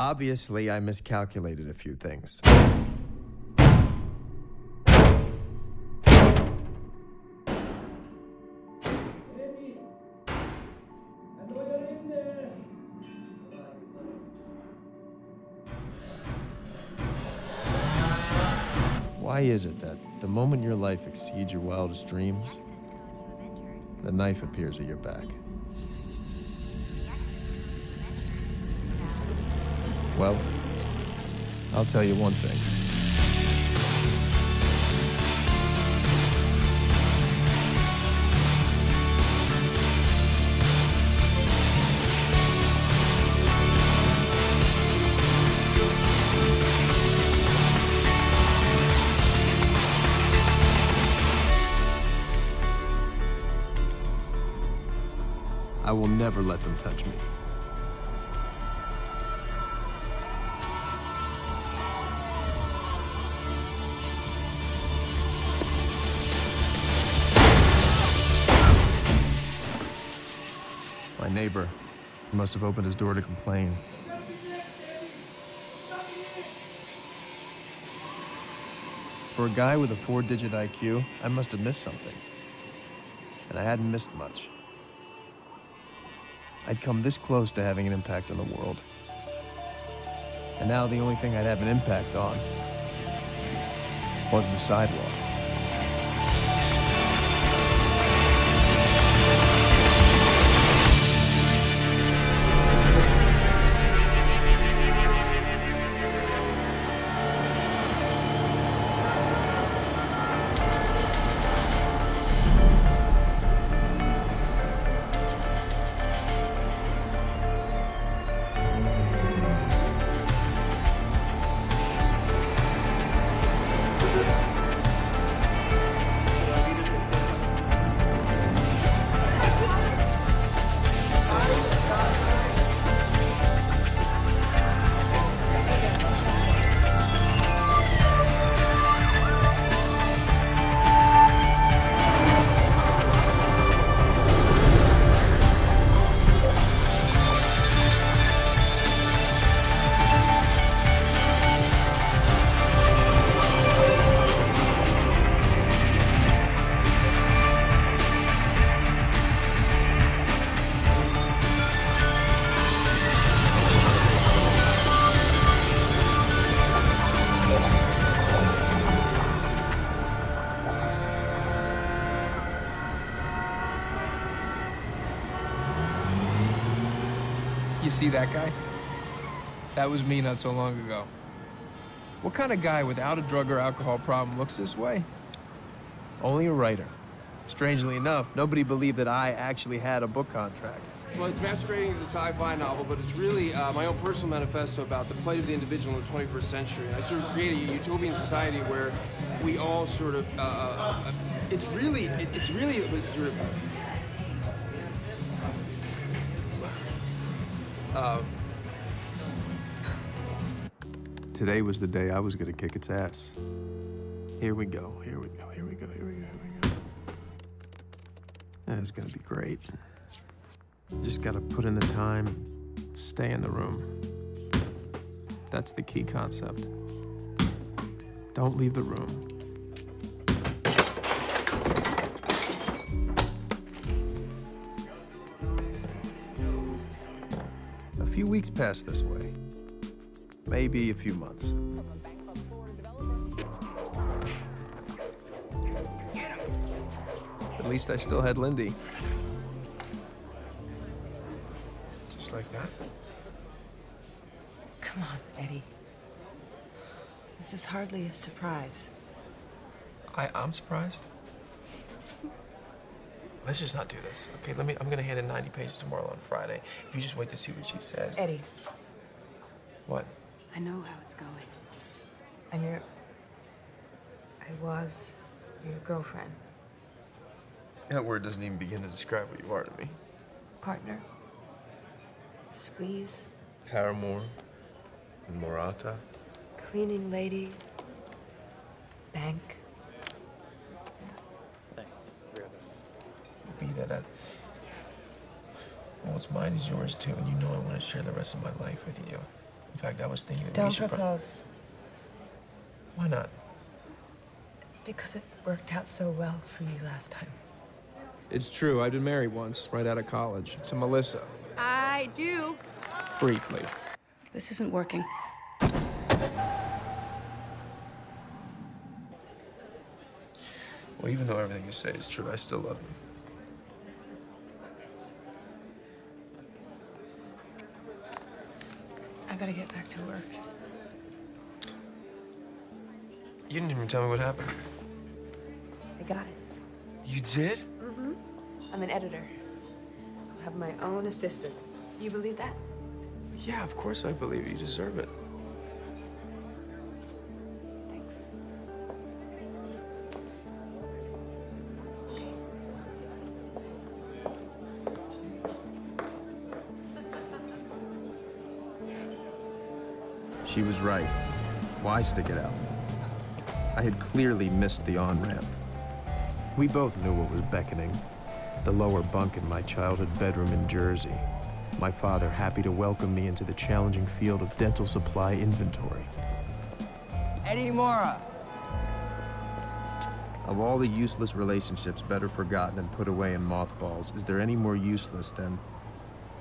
Obviously, I miscalculated a few things. Why is it that the moment your life exceeds your wildest dreams, the knife appears at your back? Well, I'll tell you one thing. I will never let them touch me. My neighbor must have opened his door to complain. For a guy with a 4-digit IQ, I must have missed something. And I hadn't missed much. I'd come this close to having an impact on the world. And now the only thing I'd have an impact on was the sidewalk. You see that guy? That was me not so long ago. What kind of guy without a drug or alcohol problem looks this way? Only a writer. Strangely enough, nobody believed that I actually had a book contract. Well, it's masquerading as a sci-fi novel, but it's really my own personal manifesto about the plight of the individual in the 21st century. I sort of created a utopian society where we all sort of, it's really sort of, Today was the day I was gonna kick its ass. Here we go, here we go, here we go, here we go, here we go. It's gonna be great. Just gotta put in the time, stay in the room. That's the key concept. Don't leave the room. A few weeks passed this way. Maybe a few months. At least I still had Lindy. Just like that. Come on, Eddie. This is hardly a surprise. I'm surprised. Let's just not do this, okay? I'm gonna hand in 90 pages to Marla on Friday. If you just wait to see what she says. Eddie. What? I know how it's going. And I was your girlfriend. That word doesn't even begin to describe what you are to me. Partner. Squeeze. Paramour. Morata. Cleaning lady. Bank. Be that what's mine is yours too, and you know I want to share the rest of my life with you. In fact, I was thinking that Don't propose. Why not? Because it worked out so well for you last time. It's true. I've been married once, right out of college, to Melissa. I do. Briefly. This isn't working. Well, even though everything you say is true, I still love you. I gotta get back to work. You didn't even tell me what happened. I got it. You did? Mm-hmm. I'm an editor. I'll have my own assistant. You believe that? Yeah, of course I believe you. You deserve it. Thanks. She was right. Why stick it out? I had clearly missed the on-ramp. We both knew what was beckoning. The lower bunk in my childhood bedroom in Jersey. My father happy to welcome me into the challenging field of dental supply inventory. Eddie Mora. Of all the useless relationships better forgotten and put away in mothballs, is there any more useless than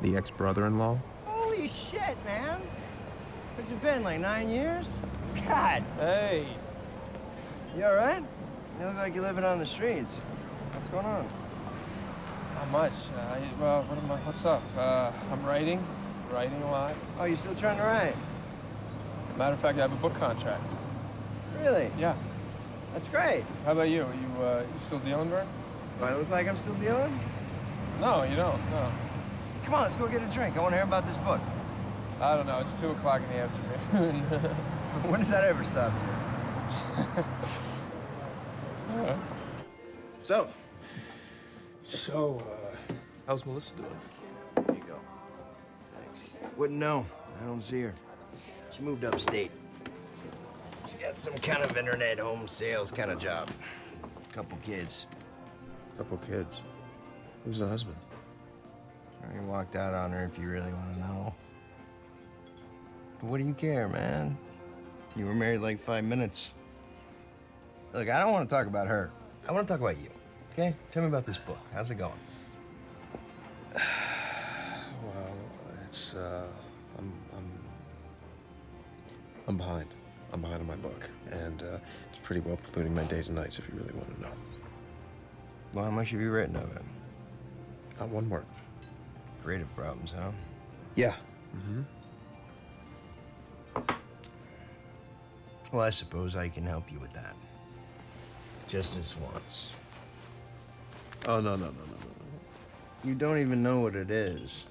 the ex-brother-in-law? Holy shit, man. Where's it been, like 9 years? God. Hey. You all right? You look like you're living on the streets. What's going on? Not much. What's up? I'm writing a lot. Oh, you still trying to write? Matter of fact, I have a book contract. Really? Yeah. That's great. How about you? You still dealing, Vern? Do I look like I'm still dealing? No, you don't. No. Come on, let's go get a drink. I want to hear about this book. I don't know. It's 2 o'clock in the afternoon. When does that ever stop? So, how's Melissa doing? There you go. Thanks. Wouldn't know. I don't see her. She moved upstate. She's got some kind of internet home sales kind of job. Couple kids. Couple kids. Who's the husband? I walked out on her if you really want to know. But what do you care, man? You were married like 5 minutes. Look, I don't want to talk about her. I want to talk about you, okay? Tell me about this book. How's it going? Well, it's, I'm behind. I'm behind on my book, and it's pretty well polluting my days and nights, if you really want to know. Well, how much have you written of it? Not one word. Creative problems, huh? Yeah. Mm-hmm. Well, I suppose I can help you with that. Just this once. Oh, no. You don't even know what it is.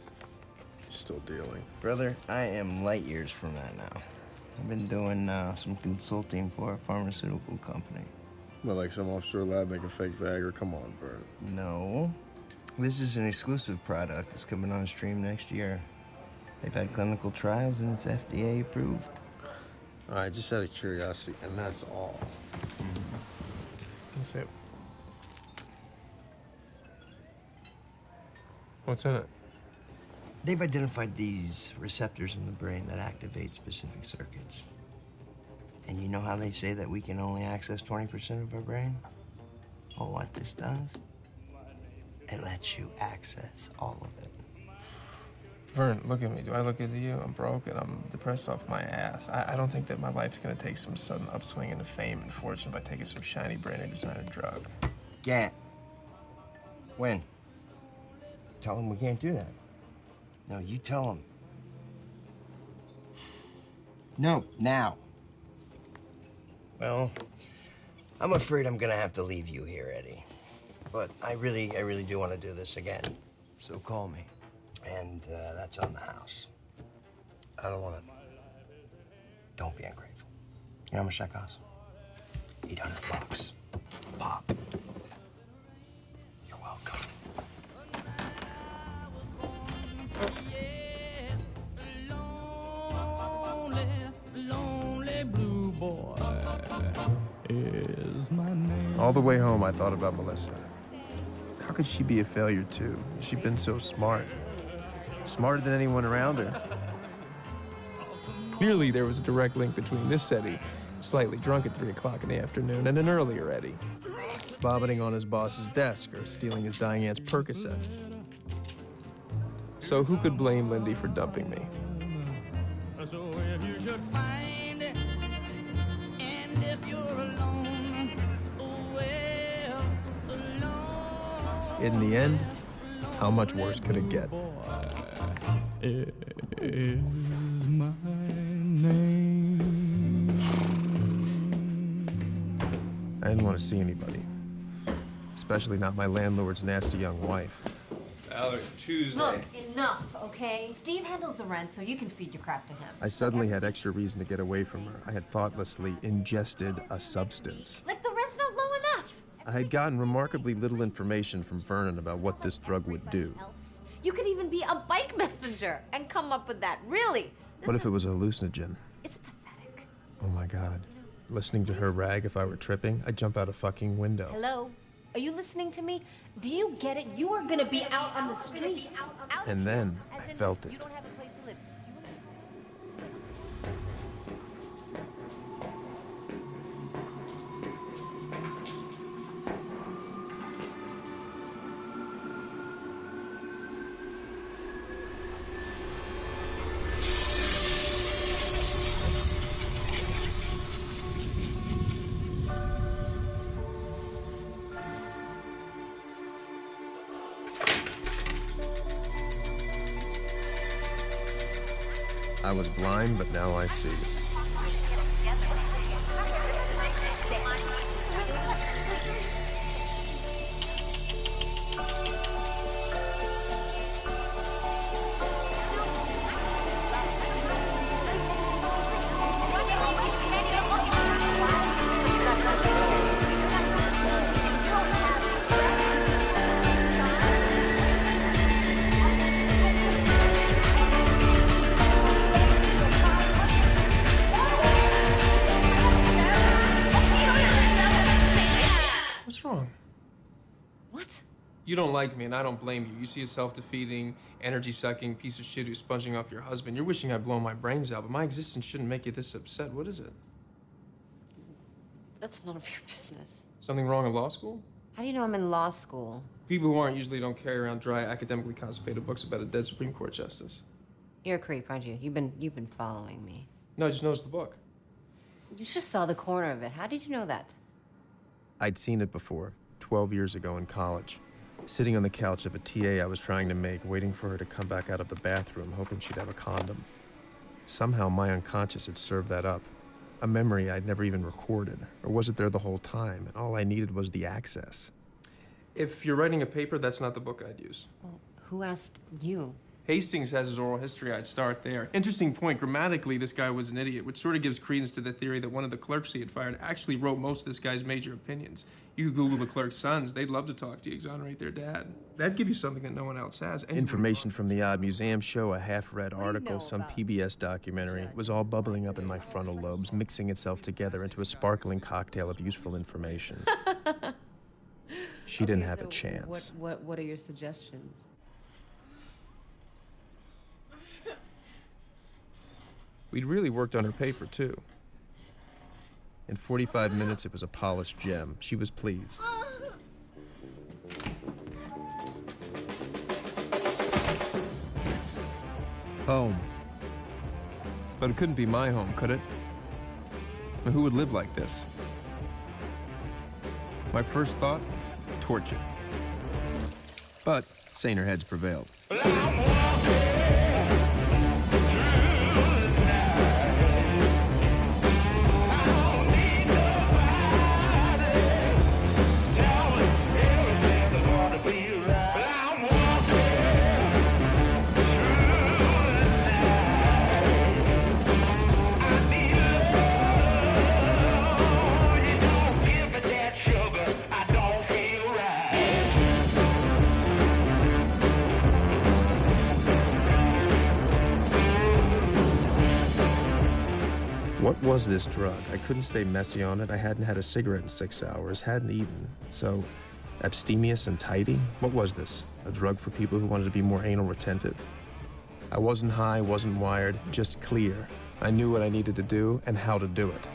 Still dealing. Brother, I am light years from that now. I've been doing some consulting for a pharmaceutical company. Well, like some offshore lab making fake Viagra? Come on, Vern. No. This is an exclusive product. It's coming on stream next year. They've had clinical trials and it's FDA approved. All right, just out of curiosity, and that's all. Let's see it. What's in it? They've identified these receptors in the brain that activate specific circuits. And you know how they say that we can only access 20% of our brain? Well, what this does, it lets you access all of it. Vern, look at me. Do I look good to you? I'm broke and I'm depressed off my ass. I don't think that my life's gonna take some sudden upswing into fame and fortune by taking some shiny branded designer drug. Can't. When? Tell them we can't do that. No, you tell them. No, now. Well, I'm afraid I'm gonna have to leave you here, Eddie. But I really do want to do this again. So call me. And that's on the house. I don't want to. Don't be ungrateful. You know how much that costs? $800. Pop. You're welcome. Lonely blue boy is my name. All the way home, I thought about Melissa. How could she be a failure, too? She'd been so smart. Smarter than anyone around her. Clearly, there was a direct link between this Eddie, slightly drunk at 3 o'clock in the afternoon, and an earlier Eddie, vomiting on his boss's desk or stealing his dying aunt's Percocet. So who could blame Lindy for dumping me? In the end, how much worse could it get? Is my name. I didn't want to see anybody, especially not my landlord's nasty young wife. Alex, Tuesday. Look, enough, okay? Steve handles the rent, so you can feed your crap to him. I suddenly had extra reason to get away from her. I had thoughtlessly ingested a substance. Like the rent's not low enough. I had gotten remarkably little information from Vernon about what this drug would do. You could even be a bike messenger and come up with that. Really? What if it was a hallucinogen? It's pathetic. Oh my God. Listening to her rag if I were tripping, I'd jump out a fucking window. Hello? Are you listening to me? Do you get it? You are gonna be out on the streets. And then I felt it. You don't have a place to live. I was blind, but now I see. You don't like me, and I don't blame you. You see a self-defeating, energy-sucking piece of shit who's sponging off your husband. You're wishing I'd blown my brains out, but my existence shouldn't make you this upset. What is it? That's none of your business. Something wrong in law school? How do you know I'm in law school? People who aren't usually don't carry around dry, academically constipated books about a dead Supreme Court justice. You're a creep, aren't you? You've been following me. No, I just noticed the book. You just saw the corner of it. How did you know that? I'd seen it before, 12 years ago in college. Sitting on the couch of a TA I was trying to make, waiting for her to come back out of the bathroom, hoping she'd have a condom. Somehow my unconscious had served that up. A memory I'd never even recorded. Or was it there the whole time, and all I needed was the access? If you're writing a paper, that's not the book I'd use. Well, who asked you? Hastings has his oral history. I'd start there. Interesting point. Grammatically, this guy was an idiot, which sort of gives credence to the theory that one of the clerks he had fired actually wrote most of this guy's major opinions. You could Google the clerk's sons. They'd love to talk to you, exonerate their dad. That'd give you something that no one else has. Information from the Odd Museum show, a half-read article, some PBS documentary. It was all bubbling up in my frontal lobes, mixing itself together into a sparkling cocktail of useful information. She didn't have a chance. What are your suggestions? We'd really worked on her paper, too. In 45 minutes, it was a polished gem. She was pleased. Home. But it couldn't be my home, could it? I mean, who would live like this? My first thought, torture. But saner heads prevailed. What was this drug? I couldn't stay messy on it. I hadn't had a cigarette in 6 hours, hadn't eaten. So, abstemious and tidy? What was this? A drug for people who wanted to be more anal retentive? I wasn't high, wasn't wired, just clear. I knew what I needed to do and how to do it.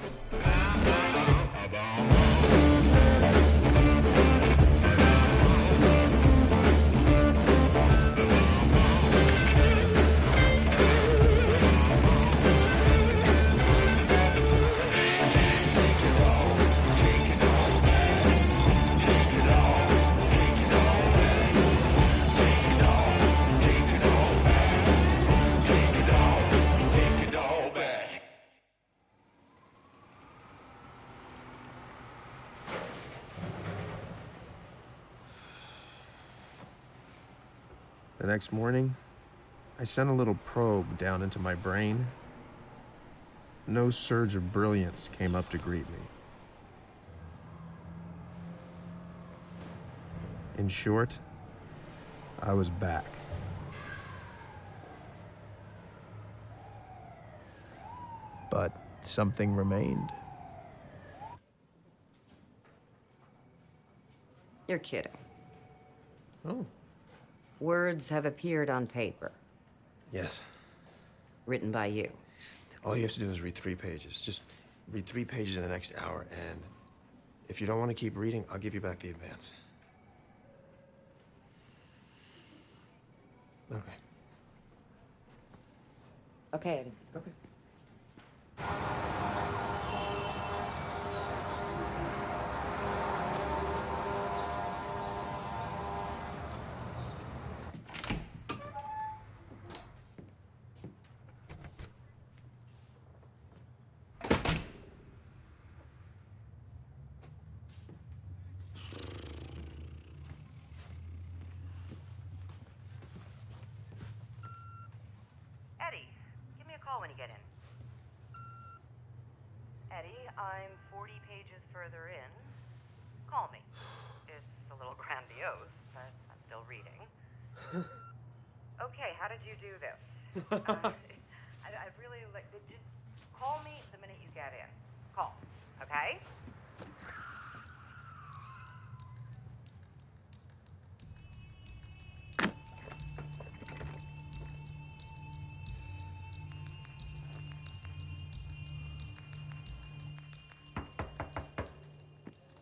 The next morning, I sent a little probe down into my brain. No surge of brilliance came up to greet me. In short, I was back. But something remained. You're kidding. Oh. Words have appeared on paper, Yes. written by you. All you have to do is read 3 pages. Just read 3 pages in the next hour, and if you don't want to keep reading, I'll give you back the advance. Okay. Okay, Eddie. Okay. Eddie, give me a call when you get in. Eddie, I'm 40 pages further in. Call me. It's a little grandiose, but I'm still reading. Okay, how did you do this? I really like. Just call me the minute you get in. Call, okay?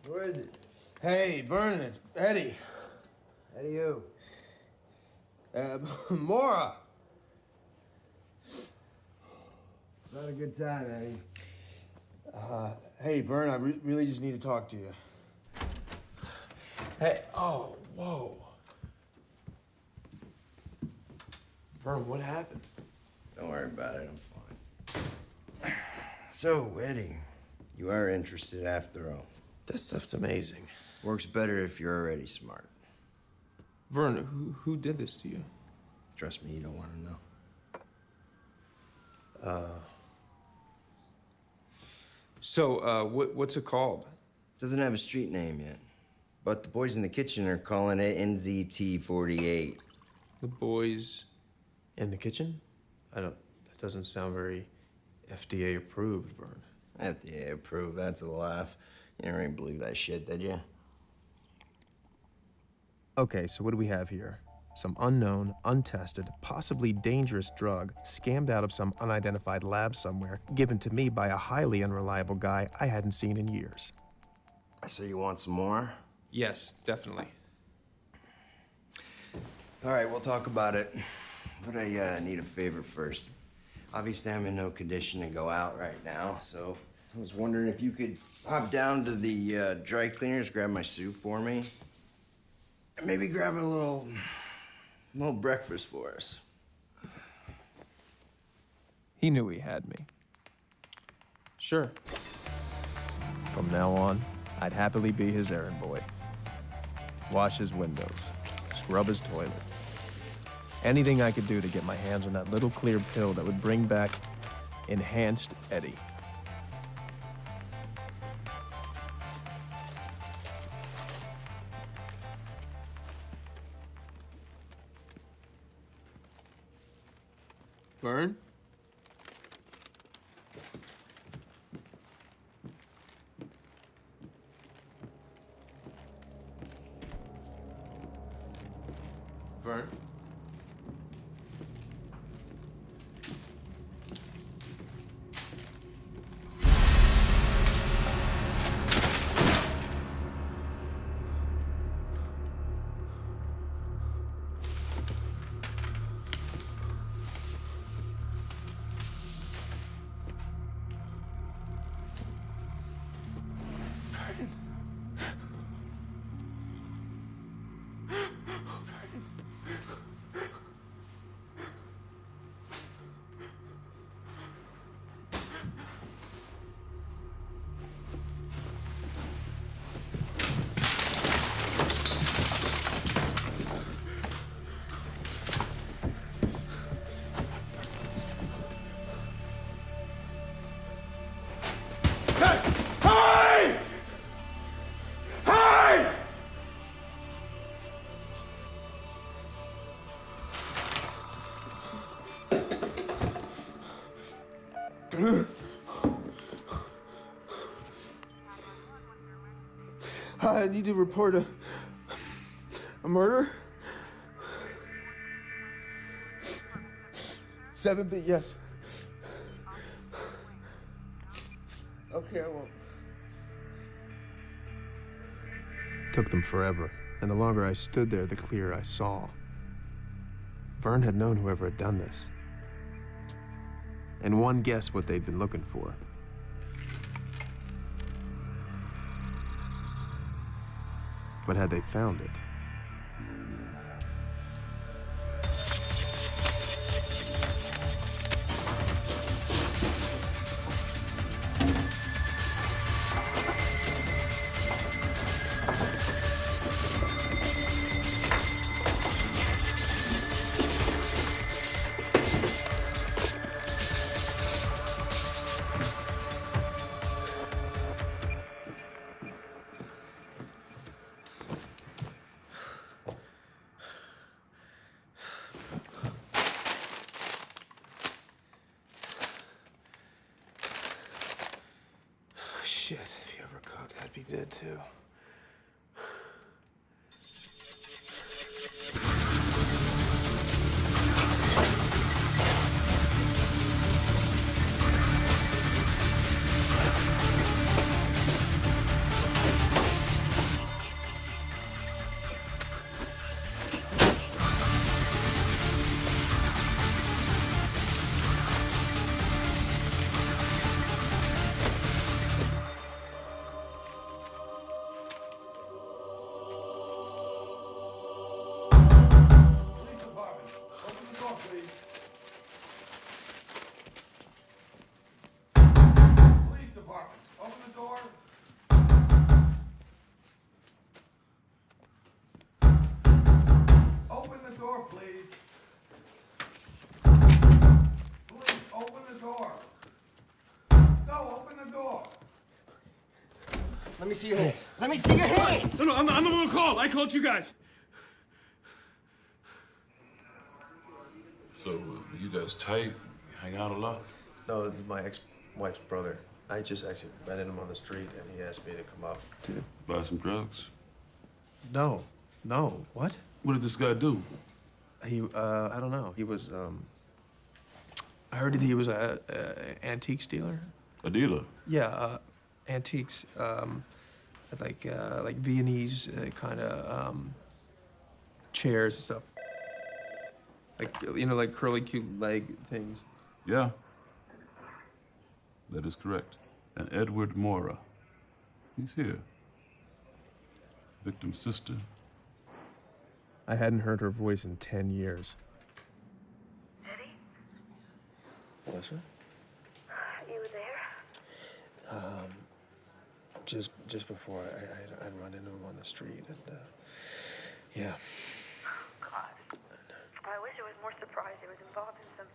Who is it? Hey, Vernon, it's Eddie. Eddie who? Maura. Not a good time, Eddie. Hey, Vern, I really just need to talk to you. Hey, oh, whoa. Vern, what happened? Don't worry about it, I'm fine. So, Eddie, you are interested after all. That stuff's amazing. Works better if you're already smart. Vern, who did this to you? Trust me, you don't want to know. So, what's it called? Doesn't have a street name yet. But the boys in the kitchen are calling it NZT-48. The boys. In the kitchen? That doesn't sound very FDA approved, Vern. FDA approved, that's a laugh. You never even believe that shit, did you? Okay, so what do we have here? Some unknown, untested, possibly dangerous drug scammed out of some unidentified lab somewhere, given to me by a highly unreliable guy I hadn't seen in years. So you want some more? Yes, definitely. All right, we'll talk about it. But I need a favor first. Obviously, I'm in no condition to go out right now, so I was wondering if you could hop down to the dry cleaners, grab my suit for me, and maybe grab a little breakfast for us. He knew he had me. Sure. From now on, I'd happily be his errand boy. Wash his windows, scrub his toilet. Anything I could do to get my hands on that little clear pill that would bring back enhanced Eddie. Vern? Vern? I need to report a murder. 7B, yes. Okay, I won't. Took them forever, and the longer I stood there, the clearer I saw. Vern had known whoever had done this. And one guessed what they'd been looking for. But had they found it? Shit, if you ever cooked, I'd be dead too. Let me see your hands. Let me see your hands! No, I'm the one who called. I called you guys. So, you guys tight? You hang out a lot? No, this is my ex-wife's brother. I just actually met him on the street, and he asked me to come up to... Buy some drugs? No. What? What did this guy do? He, I don't know. He was, I heard that he was a antiques dealer. A dealer? Yeah, antiques, like Viennese kind of chairs and stuff. Like, you know, like curly cute leg things. Yeah. That is correct. And Edward Mora. He's here. Victim's sister. I hadn't heard her voice in 10 years. Eddie? Melissa? You were there? Just before I'd run into him on the street, and, yeah. God. I wish it was more surprised. He was involved in some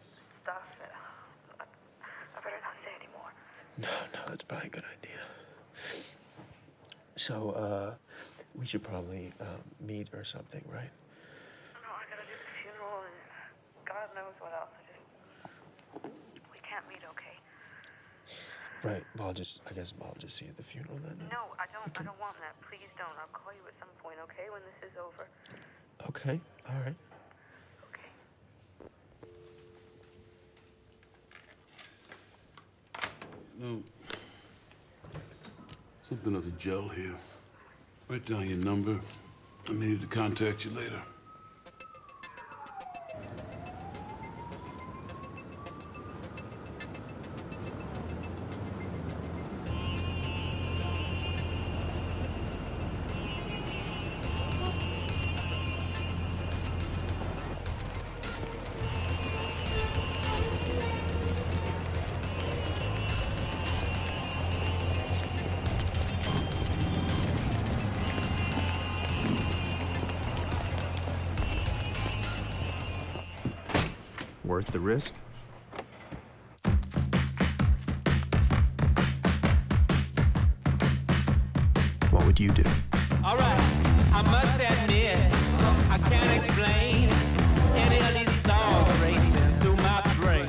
stuff that I better not say anymore. No, that's probably a good idea. So, we should probably meet or something, right? No, I gotta do the funeral and God knows what else. We can't meet, okay? Right. Well, I guess I'll just see you at the funeral then. No, I don't want that. Please don't. I'll call you at some point, okay? When this is over. Okay. All right. Okay. No. Something as a gel here. Write down your number. I needed to contact you later. Worth the risk? What would you do? All right, I must admit, I can't explain any of these thoughts racing through my brain.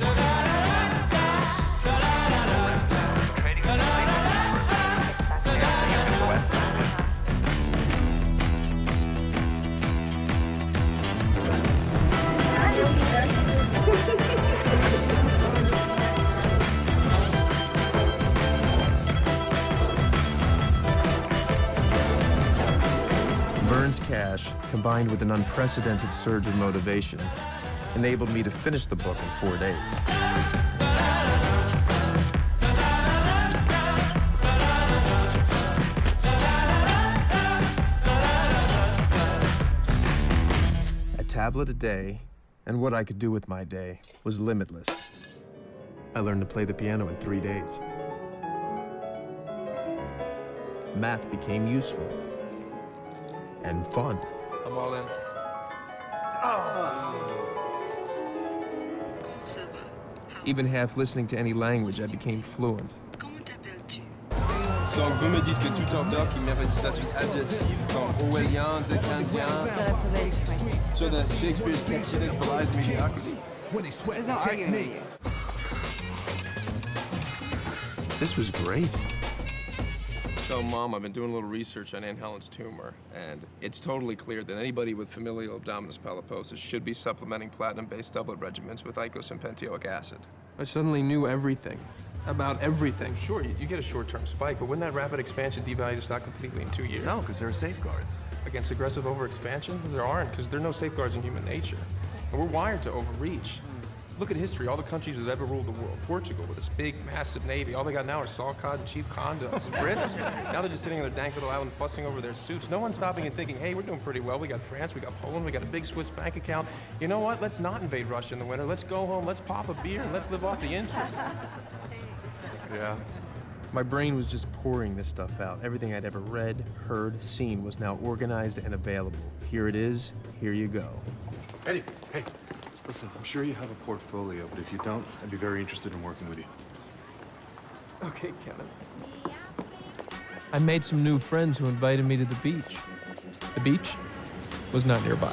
immense cash, combined with an unprecedented surge of motivation, enabled me to finish the book in 4 days. A tablet a day, and what I could do with my day was limitless. I learned to play the piano in 3 days. Math became useful and fun. I'm all in. Even half listening to any language, I became fluent. Donc vous me dites que tout auteur qui mérite statut adjectif comme orwellien, dickensian, so that Shakespeare's catchiness belies mediocrity. There's no arguing with you. This was great. So, Mom, I've been doing a little research on Aunt Helen's tumor, and it's totally clear that anybody with familial abdominis polyposis should be supplementing platinum-based doublet regimens with icos and pentoic acid. I suddenly knew everything. About everything. Sure, you get a short-term spike, but wouldn't that rapid expansion devalue the stock completely in 2 years? No, because there are safeguards. Against aggressive overexpansion? There aren't, because there are no safeguards in human nature. And we're wired to overreach. Look at history, all the countries that ever ruled the world. Portugal with this big, massive navy. All they got now are saw cod and cheap condoms. Brits, now they're just sitting on their dank little island fussing over their suits. No one's stopping and thinking, hey, we're doing pretty well. We got France, we got Poland, we got a big Swiss bank account. You know what? Let's not invade Russia in the winter. Let's go home, let's pop a beer, and let's live off the interest. Yeah. My brain was just pouring this stuff out. Everything I'd ever read, heard, seen was now organized and available. Here it is, here you go. Eddie, hey. Listen, I'm sure you have a portfolio, but if you don't, I'd be very interested in working with you. Okay, Kevin. I made some new friends who invited me to the beach. The beach was not nearby.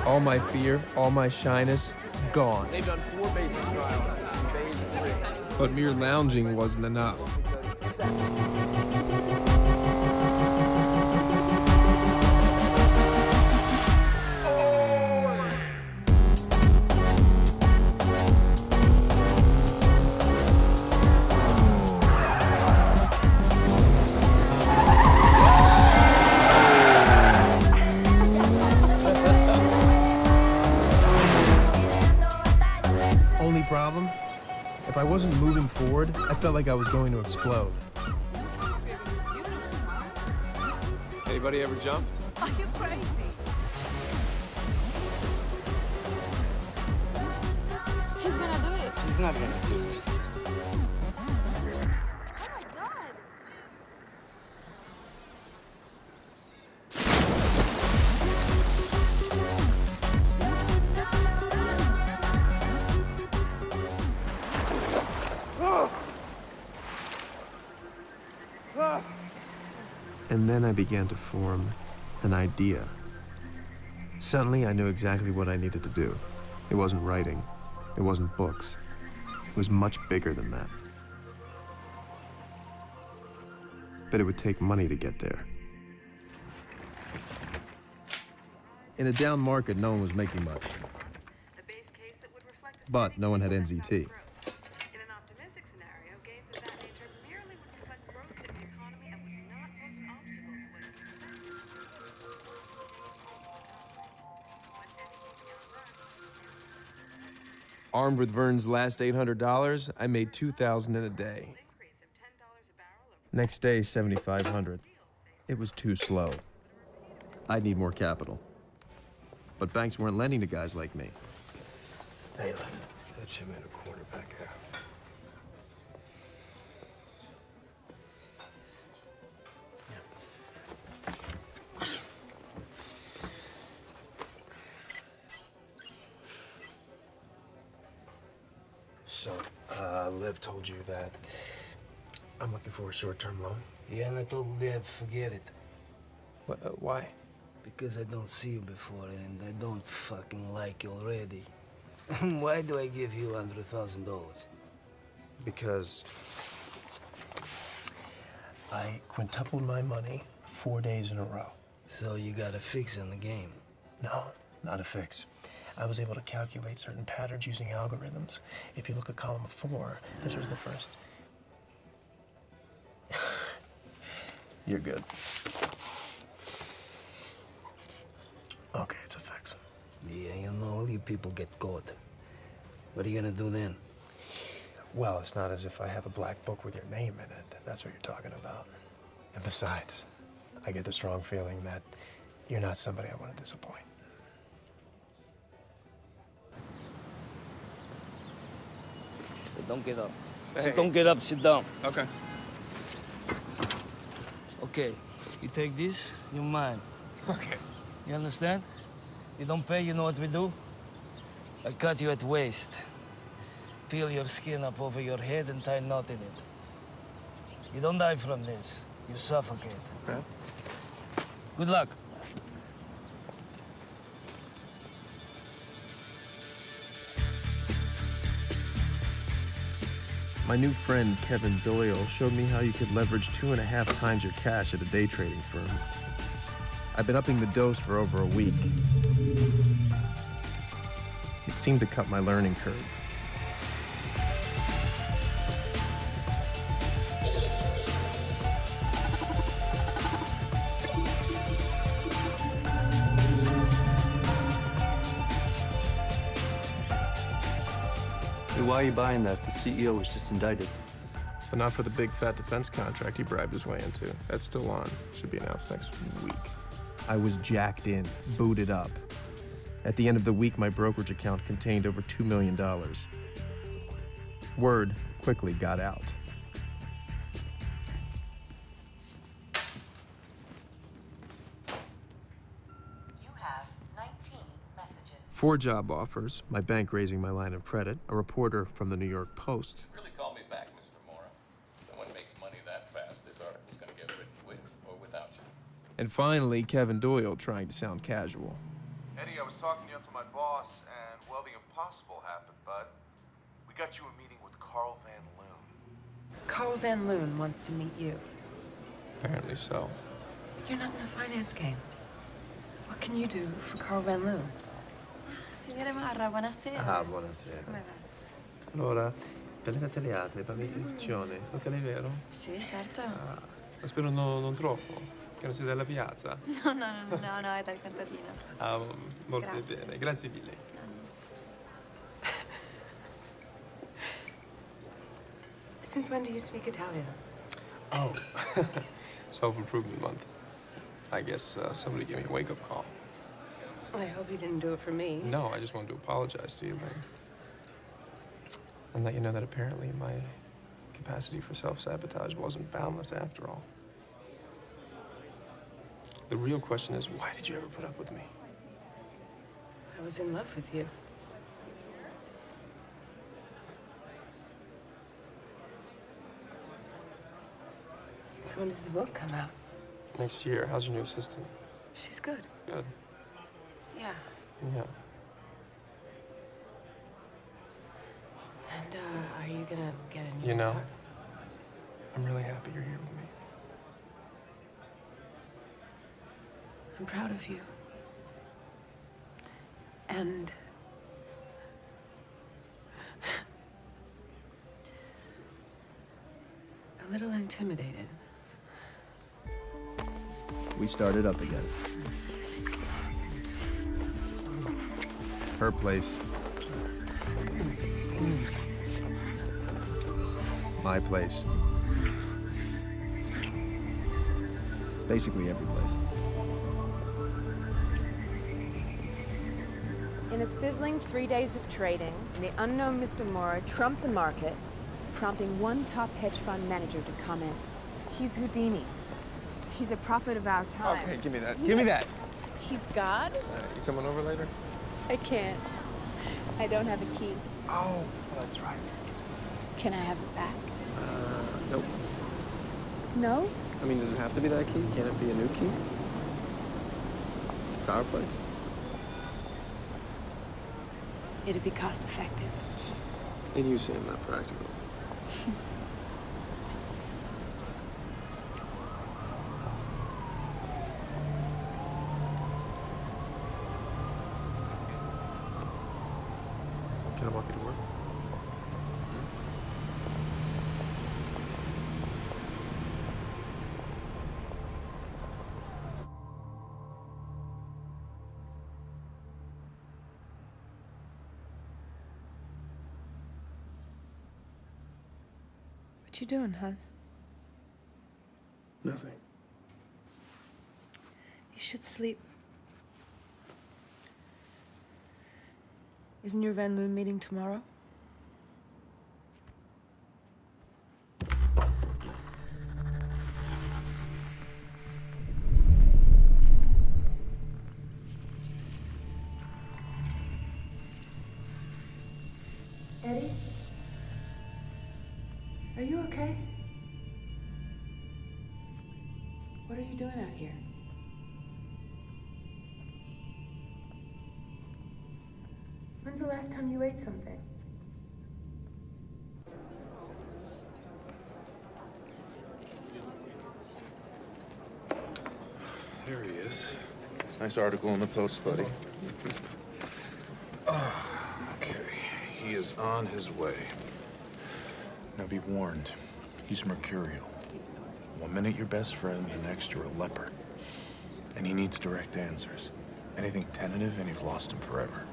All my fear, all my shyness, gone. They've done 4 basic trials. This is phase 3. But mere lounging wasn't enough. Only problem? If I wasn't moving forward, I felt like I was going to explode. Anybody ever jump? Are you crazy? He's gonna do it. He's not gonna do it. And then I began to form an idea. Suddenly, I knew exactly what I needed to do. It wasn't writing. It wasn't books. It was much bigger than that. But it would take money to get there. In a down market, no one was making much. But no one had NZT. Armed with Vern's last $800, I made $2,000 in a day. Next day, $7,500. It was too slow. I'd need more capital. But banks weren't lending to guys like me. Hey, that's him in a corner back there. So, Liv told you that I'm looking for a short-term loan? Yeah, and I told Liv, forget it. Why? Because I don't see you before, and I don't fucking like you already. Why do I give you $100,000? Because I quintupled my money 4 days in a row. So you got a fix on the game? No, not a fix. I was able to calculate certain patterns using algorithms. If you look at column 4, this was the first. You're good. Okay, it's effects. Yeah, you know, you people get caught. What are you gonna do then? Well, it's not as if I have a black book with your name in it. That's what you're talking about. And besides, I get the strong feeling that you're not somebody I want to disappoint. Don't get up. Hey. Don't get up, sit down. Okay. Okay, you take this, you're mine. Okay. You understand? You don't pay, you know what we do? I cut you at waist. Peel your skin up over your head and tie a knot in it. You don't die from this. You suffocate. Okay. Good luck. My new friend, Kevin Doyle, showed me how you could leverage 2.5 times your cash at a day trading firm. I've been upping the dose for over a week. It seemed to cut my learning curve. Why are you buying that? The CEO was just indicted. But not for the big fat defense contract he bribed his way into. That's still on. Should be announced next week. I was jacked in, booted up. At the end of the week, my brokerage account contained over $2 million. Word quickly got out. You have 19 messages. 4 job offers, my bank raising my line of credit, a reporter from the New York Post. Really call me back, Mr. Mora. No one makes money that fast. This article's gonna get written with or without you. And finally, Kevin Doyle trying to sound casual. Eddie, I was talking you up to my boss, and, well, the impossible happened, bud. We got you a meeting with Carl Van Loon. Carl Van Loon wants to meet you. Apparently so. You're not in the finance game. What can you do for Carl Van Loon? Signore Marra, buonasera. Ah, buonasera. Come va? Allora, per le tagliate, per l'istruzione, ok, è vero? Sì, certo. Ah, ma spero non troppo. Che non siete della piazza. No, è dal contadino. Ah, molto Grazie. bene. Grazie mille. Since when do you speak Italian? Oh, self-improvement month. I guess somebody gave me a wake-up call. I hope you didn't do it for me. No, I just wanted to apologize to you, man. And let you know that apparently my capacity for self-sabotage wasn't boundless after all. The real question is, why did you ever put up with me? I was in love with you. So when does the book come out? Next year. How's your new assistant? She's good. Good. Yeah. Yeah. And, are you gonna get a new You know, car? I'm really happy you're here with me. I'm proud of you. And a little intimidated. We started up again. Her place. My place. Basically every place. In a sizzling 3 days of trading, the unknown Mr. Mora trumped the market, prompting one top hedge fund manager to comment, "He's Houdini. He's a prophet of our times." Okay, give me that. Give me that. He's God? You coming over later? I can't. I don't have a key. Oh, that's right. Can I have it back? Nope. No? I mean, does it have to be that key? Can't it be a new key? To our place? It'd be cost effective. And you seem not practical. Can I walk you to work? What you doing, hon? Nothing. You should sleep. Isn't your Van Loon meeting tomorrow? Eddie? Are you okay? What are you doing out here? When's the last time you ate something? There he is. Nice article in the Post, buddy. Okay, he is on his way. Now be warned, he's mercurial. One minute you're best friend, the next you're a leper. And he needs direct answers. Anything tentative and you've lost him forever.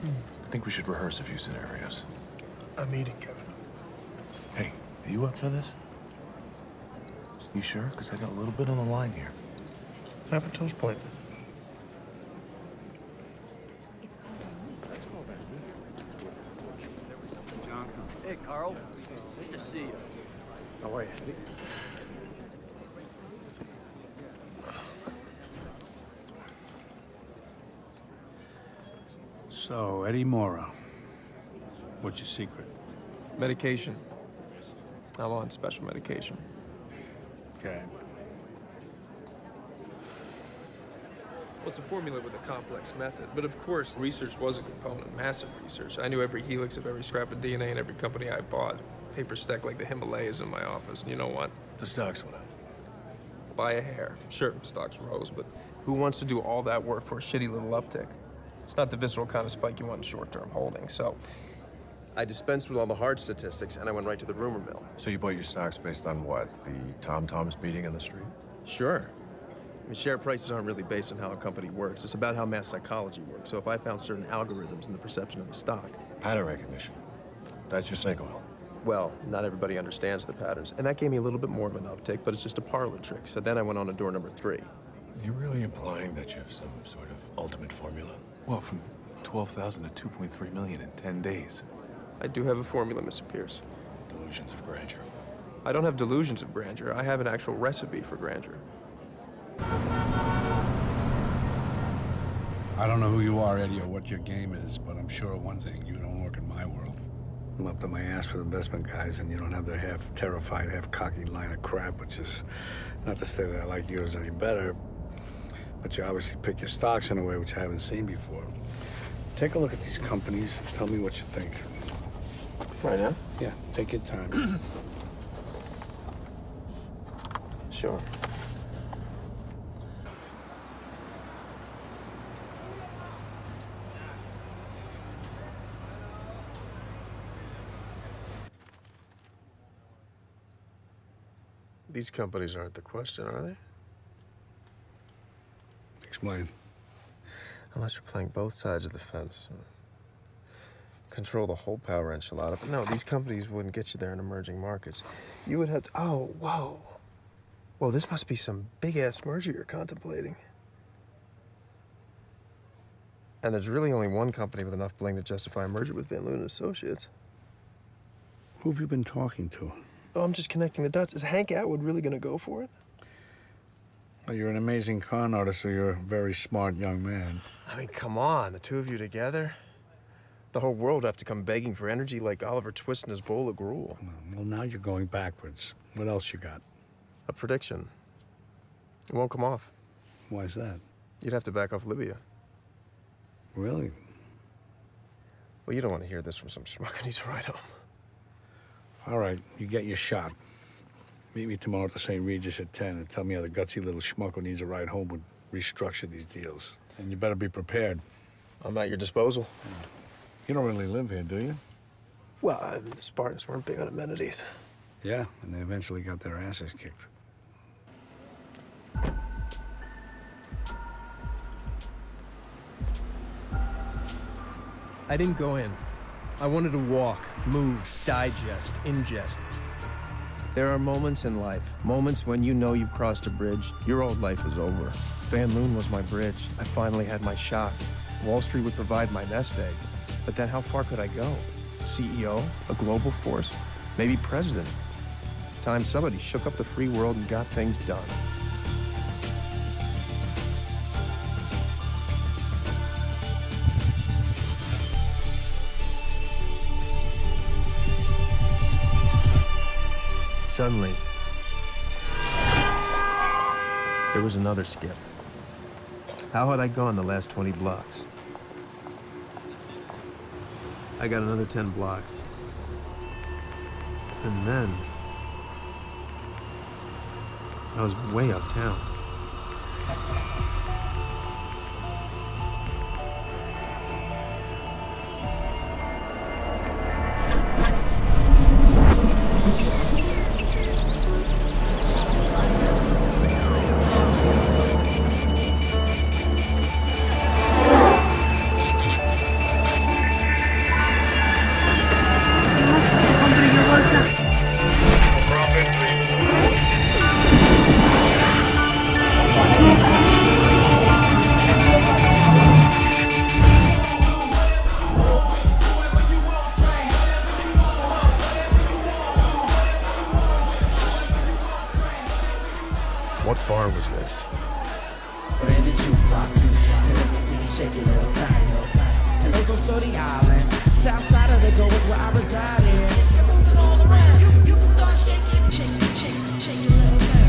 I think we should rehearse a few scenarios. I'm eating, Kevin. Hey, are you up for this? You sure? Because I got a little bit on the line here. Have a toast plate. Hey, Carl. Good to see you. How are you? So, Eddie Mora, what's your secret? Medication. I'm on special medication. Okay. Well, it's a formula with a complex method. But of course, research was a component, massive research. I knew every helix of every scrap of DNA in every company I bought. Paper stacked like the Himalayas in my office. And you know what? The stocks went up. By a hair. Sure, stocks rose, but who wants to do all that work for a shitty little uptick? It's not the visceral kind of spike you want in short-term holding, so I dispensed with all the hard statistics, and I went right to the rumor mill. So you bought your stocks based on what? The tom-toms beating in the street? Sure. I mean, share prices aren't really based on how a company works. It's about how mass psychology works. So if I found certain algorithms in the perception of the stock... Pattern recognition. That's your snake oil. Well, not everybody understands the patterns. And that gave me a little bit more of an uptick, but it's just a parlor trick. So then I went on to door number 3. You're really implying that you have some sort of ultimate formula? Well, from 12,000 to 2.3 million in 10 days. I do have a formula, Mr. Pierce. Delusions of grandeur. I don't have delusions of grandeur. I have an actual recipe for grandeur. I don't know who you are, Eddie, or what your game is, but I'm sure of one thing, you don't work in my world. I'm up to my ass with investment guys, and you don't have their half-terrified, half-cocky line of crap, which is not to say that I like yours any better, but you obviously pick your stocks in a way which I haven't seen before. Take a look at these companies. Tell me what you think. Right now? Yeah, take your time. Sure. These companies aren't the question, are they? Explain. Unless you're playing both sides of the fence. Control the whole power enchilada. But no, these companies wouldn't get you there in emerging markets. You would have to... Oh, whoa. Whoa, this must be some big-ass merger you're contemplating. And there's really only one company with enough bling to justify a merger with Van Loon & Associates. Who have you been talking to? Oh, I'm just connecting the dots. Is Hank Atwood really going to go for it? Well, you're an amazing con artist, so you're a very smart young man. I mean, come on, the two of you together? The whole world would have to come begging for energy like Oliver Twist in his bowl of gruel. Well, now you're going backwards. What else you got? A prediction. It won't come off. Why is that? You'd have to back off Libya. Really? Well, you don't want to hear this from some schmuck who needs a ride home. All right, you get your shot. Meet me tomorrow at the St. Regis at 10 and tell me how the gutsy little schmuck who needs a ride home would restructure these deals. And you better be prepared. I'm at your disposal. You don't really live here, do you? Well, the Spartans weren't big on amenities. Yeah, and they eventually got their asses kicked. I didn't go in. I wanted to walk, move, digest, ingest. There are moments in life, moments when you know you've crossed a bridge, your old life is over. Van Loon was my bridge. I finally had my shot. Wall Street would provide my nest egg. But then how far could I go? CEO? A global force? Maybe president? Time somebody shook up the free world and got things done. Suddenly, there was another skip. How had I gone the last 20 blocks? I got another 10 blocks. And then, I was way uptown. What bar was this? South side of the go is where I reside in. You can start shaking, shaking, shaking, shaking your little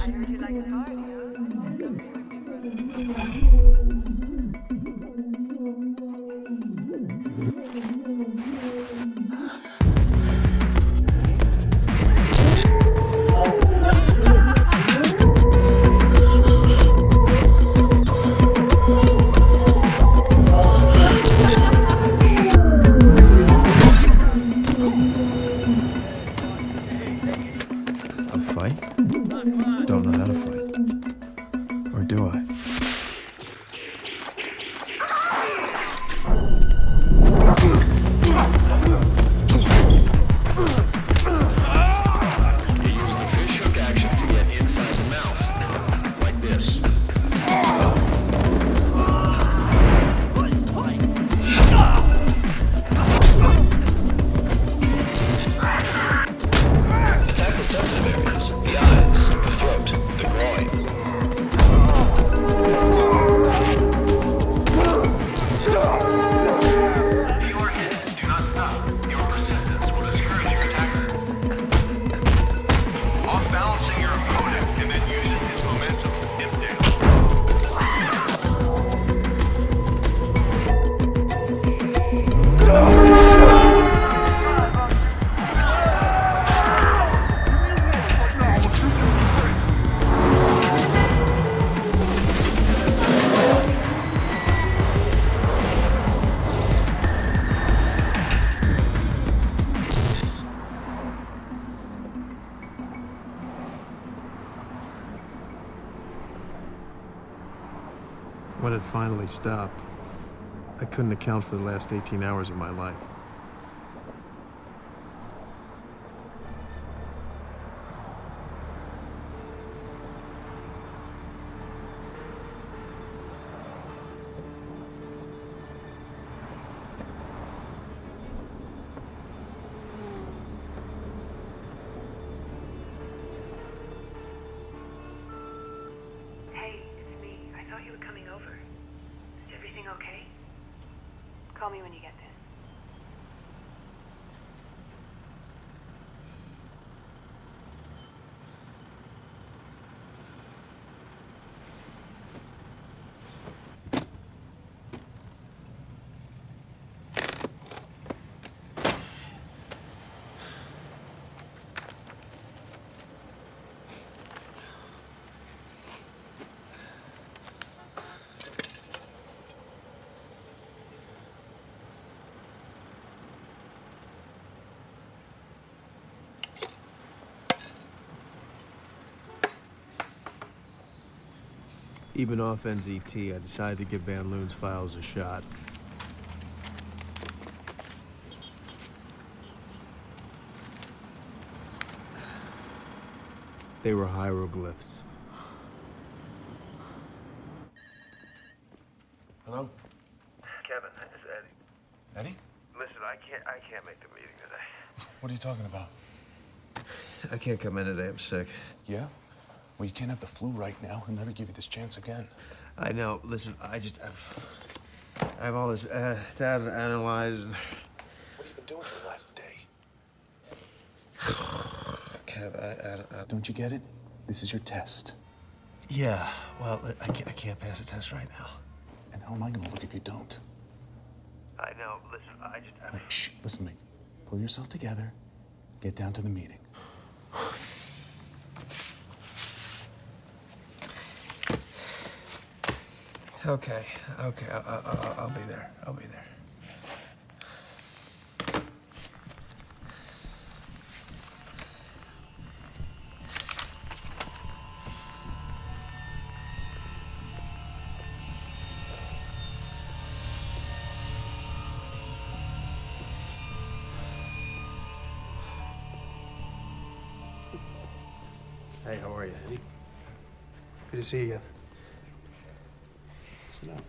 I heard you like to party, A fight? Don't know how to fight. Or do I? You use the fish hook action to get inside the mouth, like this. Attack the sensitive areas, the eyes, the throat, the groin. If you are hit, do not stop. Your persistence will discourage your attacker. Off-balancing your opponent and then using his momentum if down. When it finally stopped, I couldn't account for the last 18 hours of my life. Hey, it's me. I thought you were coming over. Is everything okay? Call me when you get there. Even off NZT, I decided to give Van Loon's files a shot. They were hieroglyphs. Hello? Kevin, it's Eddie. Eddie? Listen, I can't make the meeting today. What are you talking about? I can't come in today. I'm sick. Yeah? Well, you can't have the flu right now. He'll never give you this chance again. I know. Listen, I have all this data to analyze. And... What have you been doing for the last day? Kev, I... Don't you get it? This is your test. Yeah, well, I can't pass a test right now. And how am I gonna look if you don't? I know. Listen, Now, shh, listen to me. Pull yourself together. Get down to the meeting. Okay, I'll be there. I'll be there. Hey, how are you? Good to see you again. Sit down.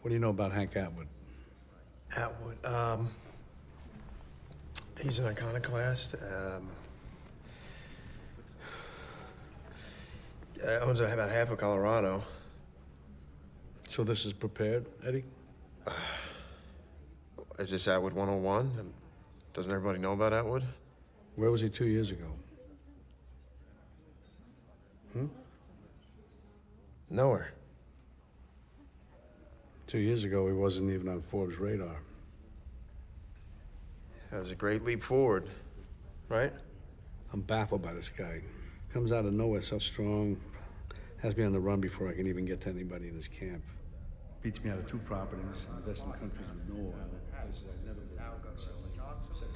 What do you know about Hank Atwood? Atwood, he's an iconoclast. Owns about half of Colorado. So this is prepared, Eddie? Is this Atwood 101? Doesn't everybody know about Atwood? Where was he 2 years ago? Nowhere. 2 years ago, he wasn't even on Forbes' radar. That was a great leap forward, right? I'm baffled by this guy. Comes out of nowhere so strong, has me on the run before I can even get to anybody in his camp. Beats me out of 2 properties, invests in countries with no oil, places I've never been. Sex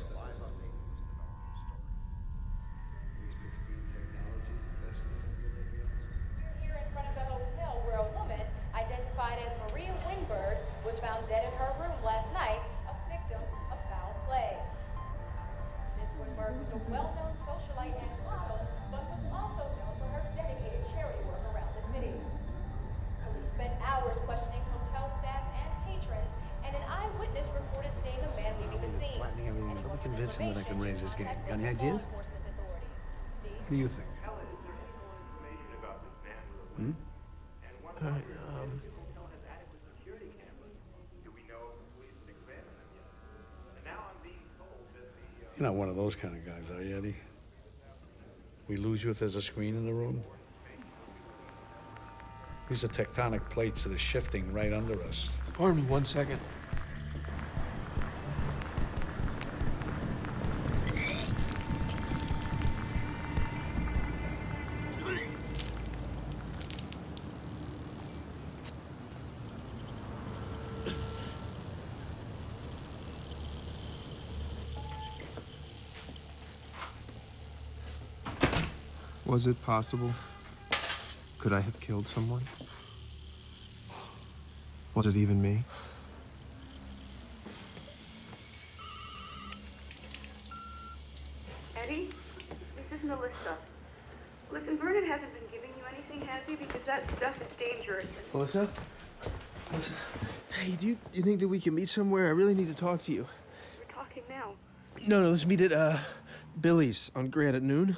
Here in front of the hotel where a woman identified as Maria Winberg was found dead in her room last night, a victim of foul play. Ms. Winberg was a well-known socialite and model, but was also known for her dedicated charity work around the city. Police spent hours questioning hotel staff and patrons, and an eyewitness reported seeing a man leaving the scene. Flattening everything, but convince him that I can raise his game. Got any ideas? What do you think? All right, You're not one of those kind of guys, are you, Eddie? We lose you if there's a screen in the room? These are tectonic plates that are shifting right under us. Pardon me 1 second. Was it possible? Could I have killed someone? Was it even me? Eddie, this is Melissa. Listen, Vernon hasn't been giving you anything, has he? Because that stuff is dangerous. Melissa? Melissa? Hey, do you think that we can meet somewhere? I really need to talk to you. We're talking now. No, let's meet at, Billy's on Grant at noon. You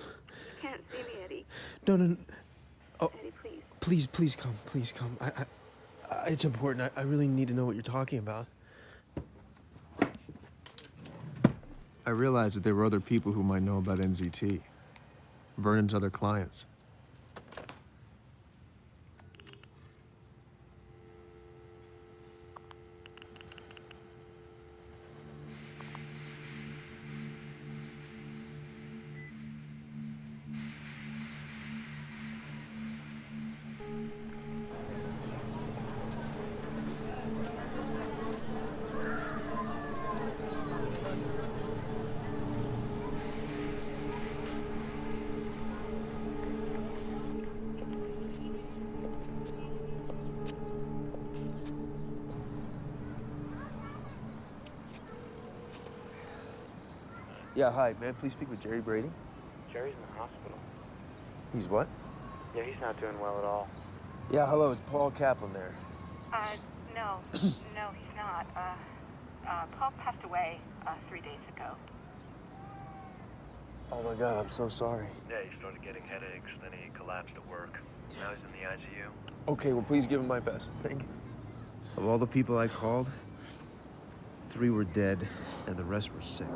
can't see me, Eddie. No. Oh, Eddie, please. Please come. It's important. I really need to know what you're talking about. I realized that there were other people who might know about NZT. Vernon's other clients. Yeah, hi. May I please speak with Jerry Brady? Jerry's in the hospital. He's what? Yeah, he's not doing well at all. Yeah, hello. Is Paul Kaplan there? No. No, he's not. Paul passed away 3 days ago. Oh, my God. I'm so sorry. Yeah, he started getting headaches, then he collapsed at work. Now he's in the ICU. Okay, well, please give him my best. Thank you. Of all the people I called, 3 were dead, and the rest were sick.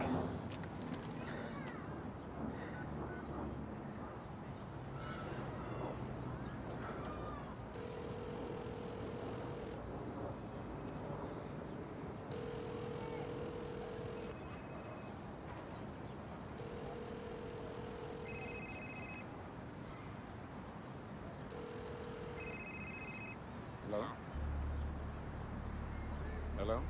Hello? Hello?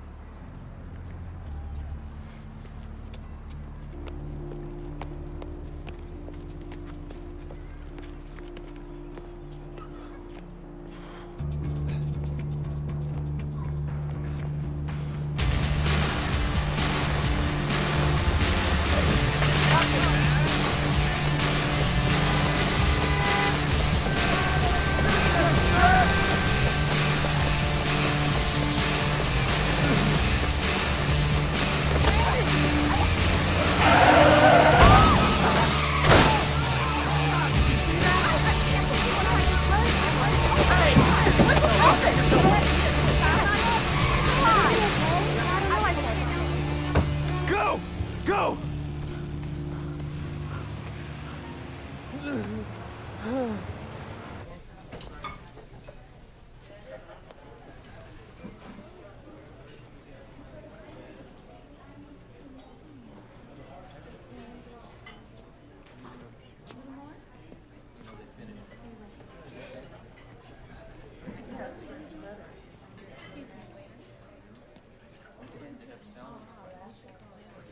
Go! Go!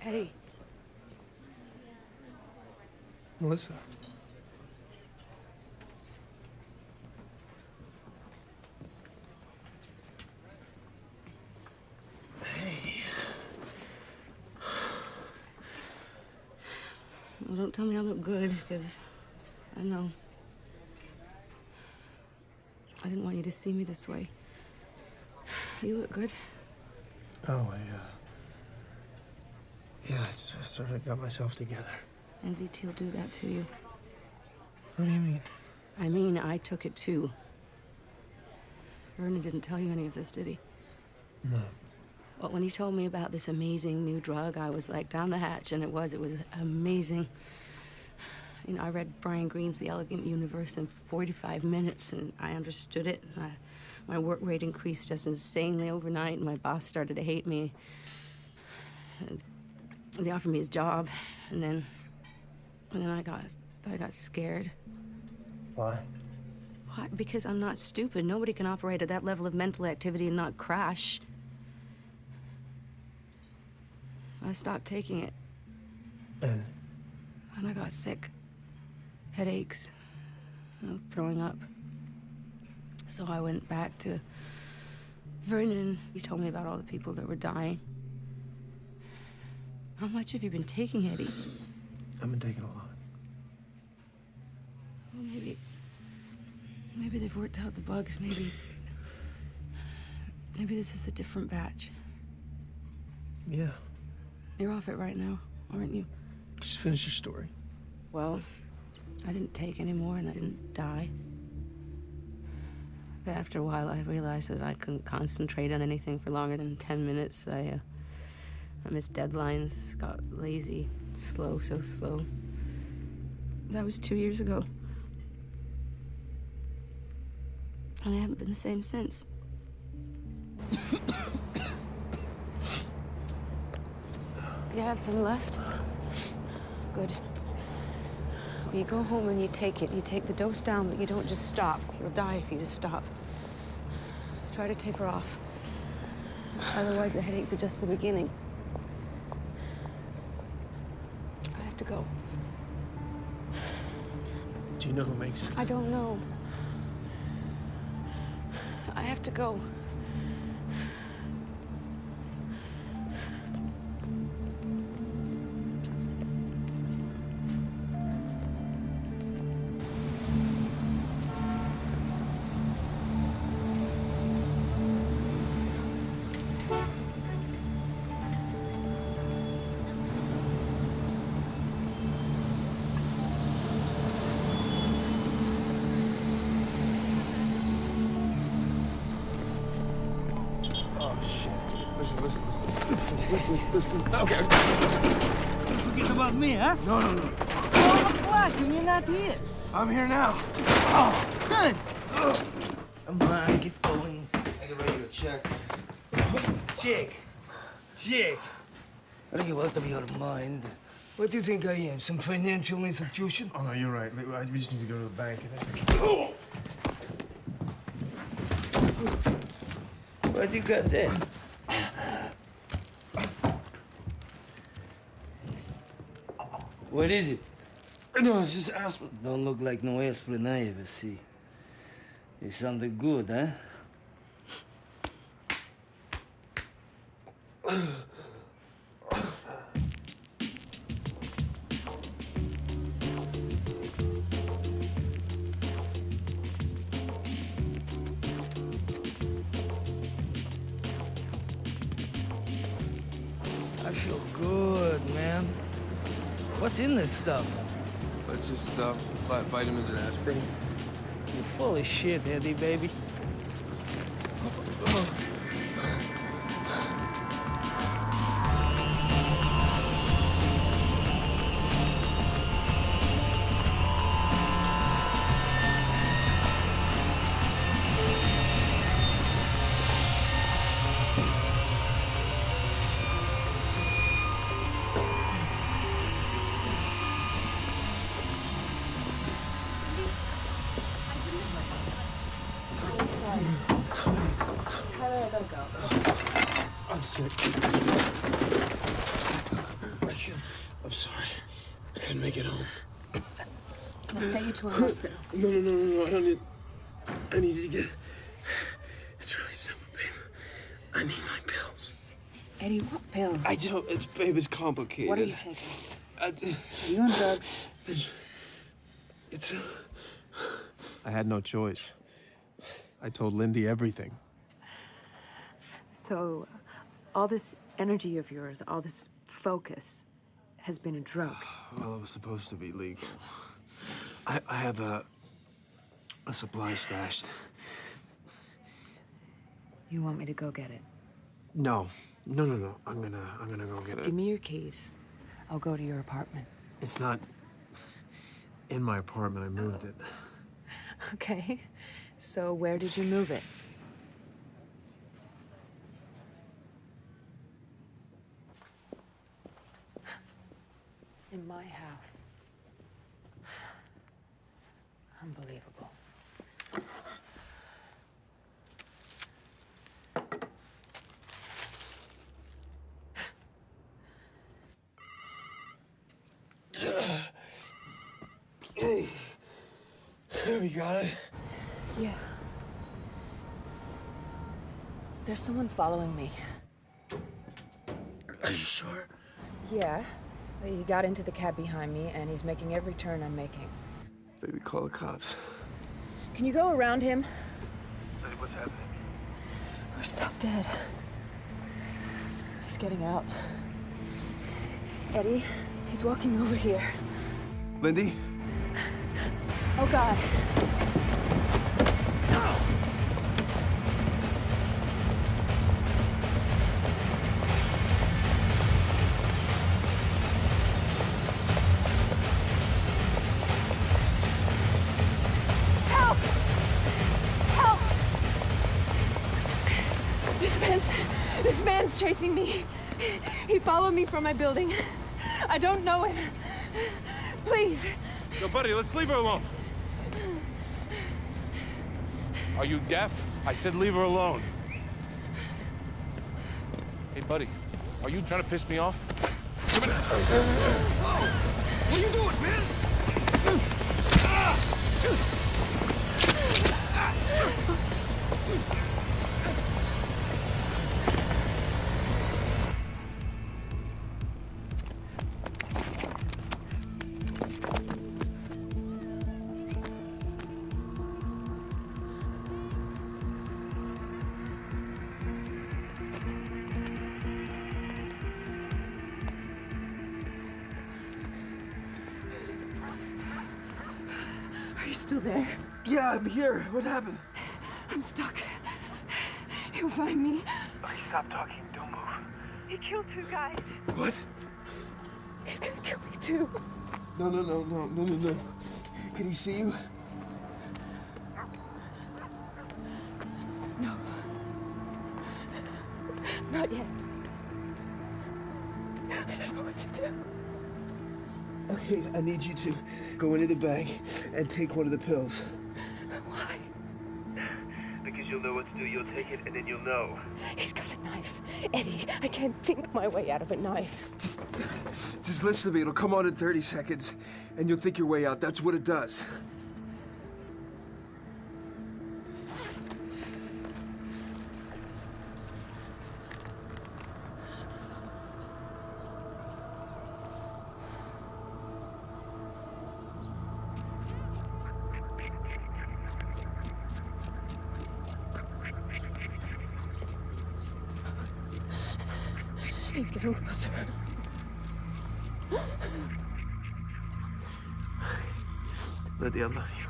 Eddie. Melissa. Well, don't tell me I look good, because I know. I didn't want you to see me this way. You look good. Oh, yeah, I sort of got myself together. NZT'll do that to you. What do you mean? I mean, I took it too. Vernon didn't tell you any of this, did he? No. Well, when he told me about this amazing new drug, I was like down the hatch, and it was amazing. You know, I read Brian Greene's The Elegant Universe in 45 minutes, and I understood it. My work rate increased just insanely overnight, and my boss started to hate me. And they offered me his job, and then I got scared. Why? Why? Because I'm not stupid. Nobody can operate at that level of mental activity and not crash. I stopped taking it. And I got sick. Headaches. Throwing up. So I went back to Vernon. He told me about all the people that were dying. How much have you been taking, Eddie? I've been taking a lot. Well, maybe they've worked out the bugs. Maybe this is a different batch. Yeah. You're off it right now, aren't you? Just finish your story. Well, I didn't take any more and I didn't die. But after a while, I realized that I couldn't concentrate on anything for longer than 10 minutes. I missed deadlines, got lazy, so slow. That was 2 years ago. And I haven't been the same since. You have some left? Good. Well, you go home and you take it. You take the dose down, but you don't just stop. You'll die if you just stop. Try to taper off. Otherwise, the headaches are just the beginning. I have to go. Do you know who makes it? I don't know. I have to go. Listen. Okay. You forget about me, huh? No. 4 o'clock and you're not here. I'm here now. Oh, good. Come on, get going. I get ready to check. Check. Are you out of your mind? What do you think I am, some financial institution? Oh, no, you're right. We just need to go to the bank. What you got there? What is it? No, it's just aspirin. Don't look like no aspirin I ever see. It's something good, huh? I feel good, man. What's in this stuff? It's just vitamins and aspirin. You're full of shit, Eddie, baby. I'm sick. I'm sorry. I couldn't make it home. Let's get you to a hospital. No. I don't need... I need to get... It's really simple, babe. I need my pills. Eddie, what pills? I don't... It's, babe, it's complicated. What are you taking? Are you on drugs? It's... I had no choice. I told Lindy everything. So, all this energy of yours, all this focus, has been a drug. Well, it was supposed to be legal. I have a supply stashed. You want me to go get it? No. I'm gonna go get it. Give me your keys. I'll go to your apartment. It's not in my apartment. I moved it. Okay. So where did you move it? In my house. Unbelievable. Hey. We got it? Yeah. There's someone following me. Are you sure? Yeah. He got into the cab behind me, and he's making every turn I'm making. Baby, call the cops. Can you go around him? Hey, what's happening? We're stuck dead. He's getting out. Eddie, he's walking over here. Lindy? Oh, God. No! This man's chasing me. He followed me from my building. I don't know him. Please. Yo, buddy, let's leave her alone. Are you deaf? I said leave her alone. Hey, buddy, are you trying to piss me off? Give it. What are you doing, man? Are you still there? Yeah, I'm here. What happened? I'm stuck. He'll find me. Please stop talking. Don't move. He killed 2 guys. What? He's gonna kill me too. No. Can he see you? No. Not yet. I don't know what to do. Okay, I need you to go into the bank and take one of the pills. Why? Because you'll know what to do. You'll take it and then you'll know. He's got a knife. Eddie, I can't think my way out of a knife. Just listen to me. It'll come on in 30 seconds and you'll think your way out. That's what it does. He's getting closer. Lydia, I love you.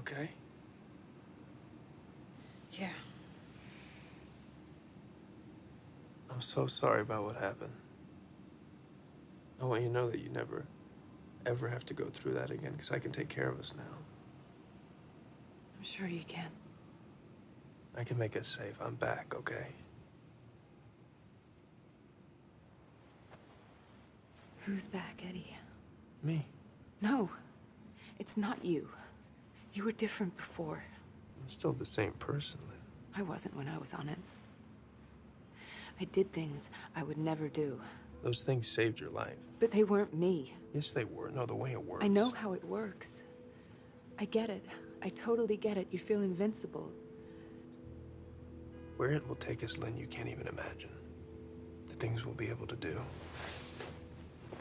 Okay? Yeah. I'm so sorry about what happened. I want you to know that you never, ever have to go through that again, because I can take care of us now. I'm sure you can. I can make us safe. I'm back, okay? Who's back, Eddie? Me. No, it's not you. You were different before. I'm still the same person, Lynn. I wasn't when I was on it. I did things I would never do. Those things saved your life. But they weren't me. Yes, they were. No, the way it works. I know how it works. I get it. I totally get it. You feel invincible. Where it will take us, Lynn, you can't even imagine. The things we'll be able to do.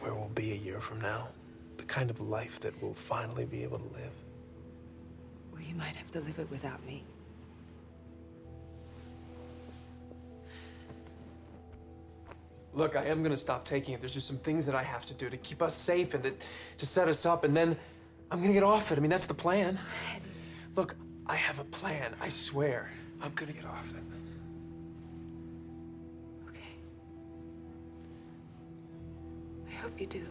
Where we'll be a year from now. The kind of life that we'll finally be able to live. Well, you might have to live it without me. Look, I am gonna stop taking it. There's just some things that I have to do to keep us safe and to set us up, and then I'm gonna get off it. I mean, that's the plan. Look, I have a plan, I swear. I'm gonna get off it. Okay. I hope you do.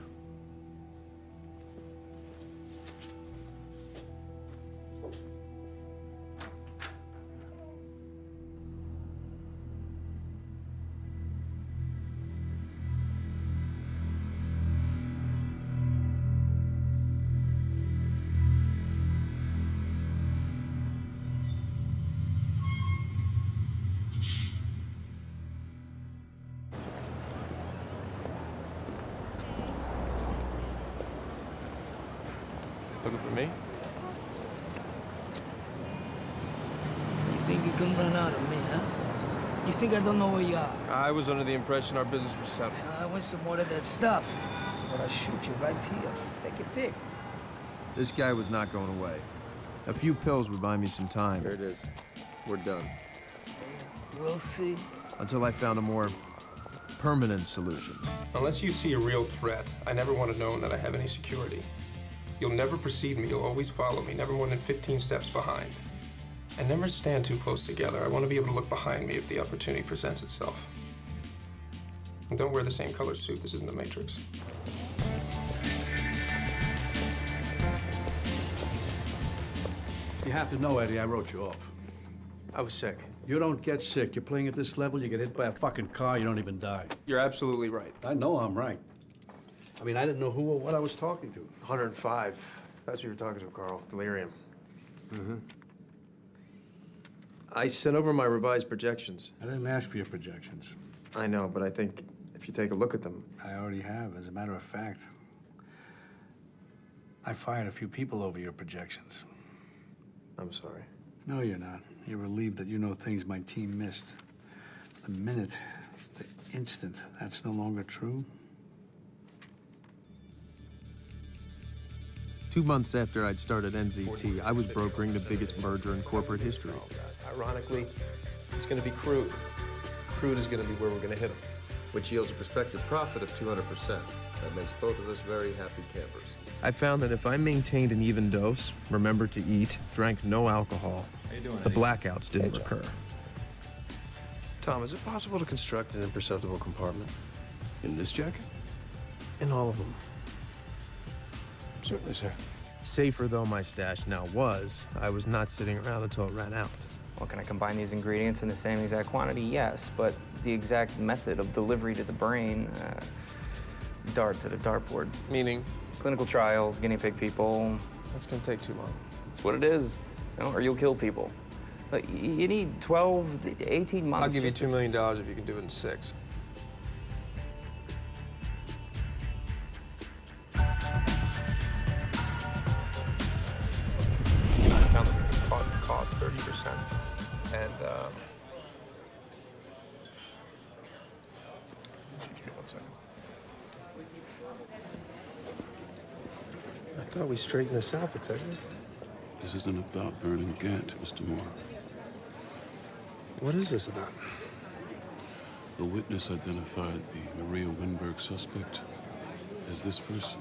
looking for me? You think you can run out of me, huh? You think I don't know where you are? I was under the impression our business was settled. I want some more of that stuff. But I'll shoot you right here. Take your pick. This guy was not going away. A few pills would buy me some time. There it is. We're done. We'll see. Until I found a more permanent solution. Unless you see a real threat, I never want to know that I have any security. You'll never precede me. You'll always follow me, never more than 15 steps behind. And never stand too close together. I want to be able to look behind me if the opportunity presents itself. And don't wear the same color suit. This isn't the Matrix. You have to know, Eddie, I wrote you off. I was sick. You don't get sick. You're playing at this level, you get hit by a fucking car, you don't even die. You're absolutely right. I know I'm right. I mean, I didn't know who or what I was talking to. 105. That's what you were talking to, Carl. Delirium. Mm-hmm. I sent over my revised projections. I didn't ask for your projections. I know, but I think if you take a look at them... I already have, as a matter of fact. I fired a few people over your projections. I'm sorry. No, you're not. You're relieved that you know things my team missed. The minute, the instant, that's no longer true. 2 months after I'd started NZT, I was brokering the biggest merger in corporate history. Ironically, it's going to be crude. Crude is going to be where we're going to hit them. Which yields a prospective profit of 200%. That makes both of us very happy campers. I found that if I maintained an even dose, remembered to eat, drank no alcohol, the blackouts didn't recur. Tom, is it possible to construct an imperceptible compartment? In this jacket? In all of them. Certainly, sir. Safer though my stash now was, I was not sitting around until it ran out. Well, can I combine these ingredients in the same exact quantity? Yes, but the exact method of delivery to the brain, it's a dart to the dartboard. Meaning? Clinical trials, guinea pig people. That's gonna take too long. That's what it is, you know, or you'll kill people. But you need 12 to 18 months. I'll give you $2 million if you can do it in 6. I found that we can cost 30%. And, excuse me 1 second. I thought we straightened this out, Detective. This isn't about burning Gant, Mr. Moore. What is this about? A witness identified the Maria Winberg suspect as this person.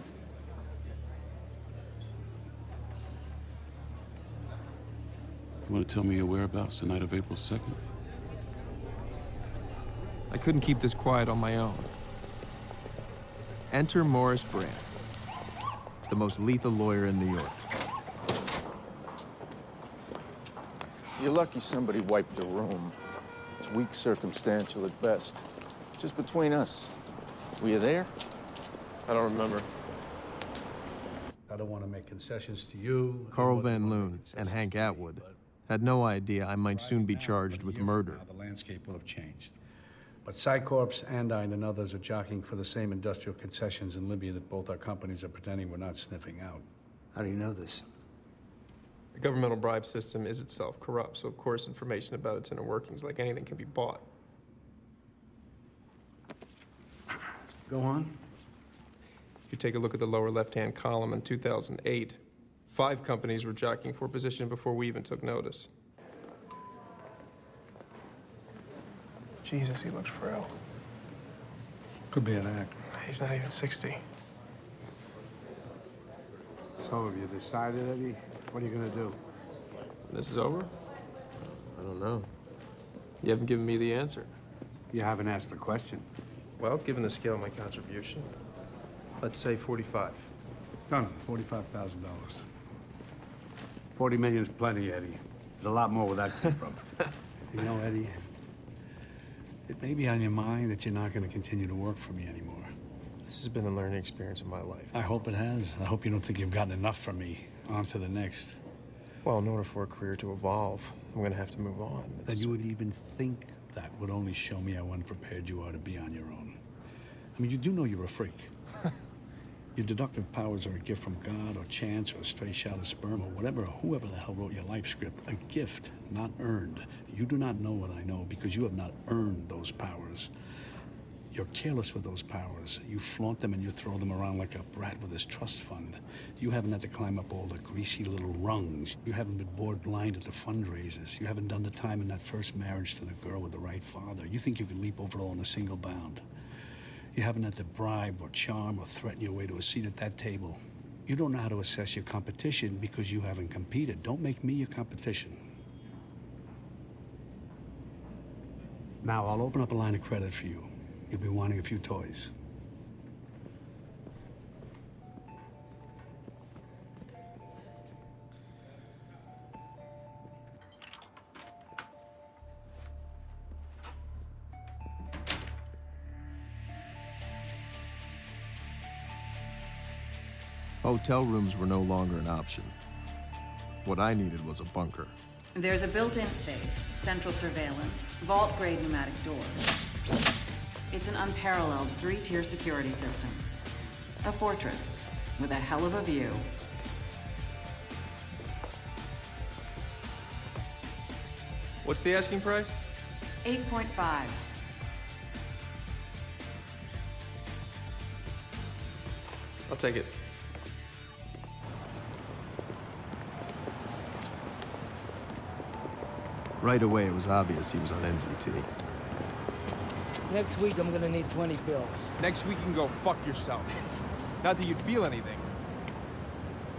You want to tell me your whereabouts the night of April 2nd? I couldn't keep this quiet on my own. Enter Morris Brandt, the most lethal lawyer in New York. You're lucky somebody wiped the room. It's weak circumstantial at best. Just between us. Were you there? I don't remember. I don't want to make concessions to you. Carl Van Loon and Hank Atwood had no idea I might soon be charged with murder. The landscape will have changed. But Psycorps, Andine, and others are jockeying for the same industrial concessions in Libya that both our companies are pretending we're not sniffing out. How do you know this? The governmental bribe system is itself corrupt, so of course information about its inner workings, like anything, can be bought. Go on. If you take a look at the lower left-hand column in 2008, 5 companies were jockeying for position before we even took notice. Jesus, he looks frail. Could be an act. He's not even 60. So have you decided, Eddie? What are you gonna do? This is over? I don't know. You haven't given me the answer. You haven't asked the question. Well, given the scale of my contribution, let's say 45. Done. $45,000. 40 million's plenty, Eddie. There's a lot more where that came from. You know, Eddie, it may be on your mind that you're not going to continue to work for me anymore. This has been a learning experience of my life. I hope it has. I hope you don't think you've gotten enough from me. On to the next. Well, in order for a career to evolve, I'm going to have to move on. That you would even think that would only show me how unprepared you are to be on your own. I mean, you do know you're a freak. Your deductive powers are a gift from God or chance or a stray shot of sperm or whatever, or whoever the hell wrote your life script. A gift, not earned. You do not know what I know because you have not earned those powers. You're careless with those powers. You flaunt them and you throw them around like a brat with his trust fund. You haven't had to climb up all the greasy little rungs. You haven't been bored blind at the fundraisers. You haven't done the time in that first marriage to the girl with the right father. You think you can leap over it all in a single bound. You haven't had to bribe or charm or threaten your way to a seat at that table. You don't know how to assess your competition because you haven't competed. Don't make me your competition. Now, I'll open up a line of credit for you. You'll be wanting a few toys. Hotel rooms were no longer an option. What I needed was a bunker. There's a built-in safe, central surveillance, vault-grade pneumatic doors. It's an unparalleled 3-tier security system. A fortress with a hell of a view. What's the asking price? 8.5. I'll take it. Right away, it was obvious he was on NZT. Next week, I'm gonna need 20 bills. Next week, you can go fuck yourself. Not that you'd feel anything.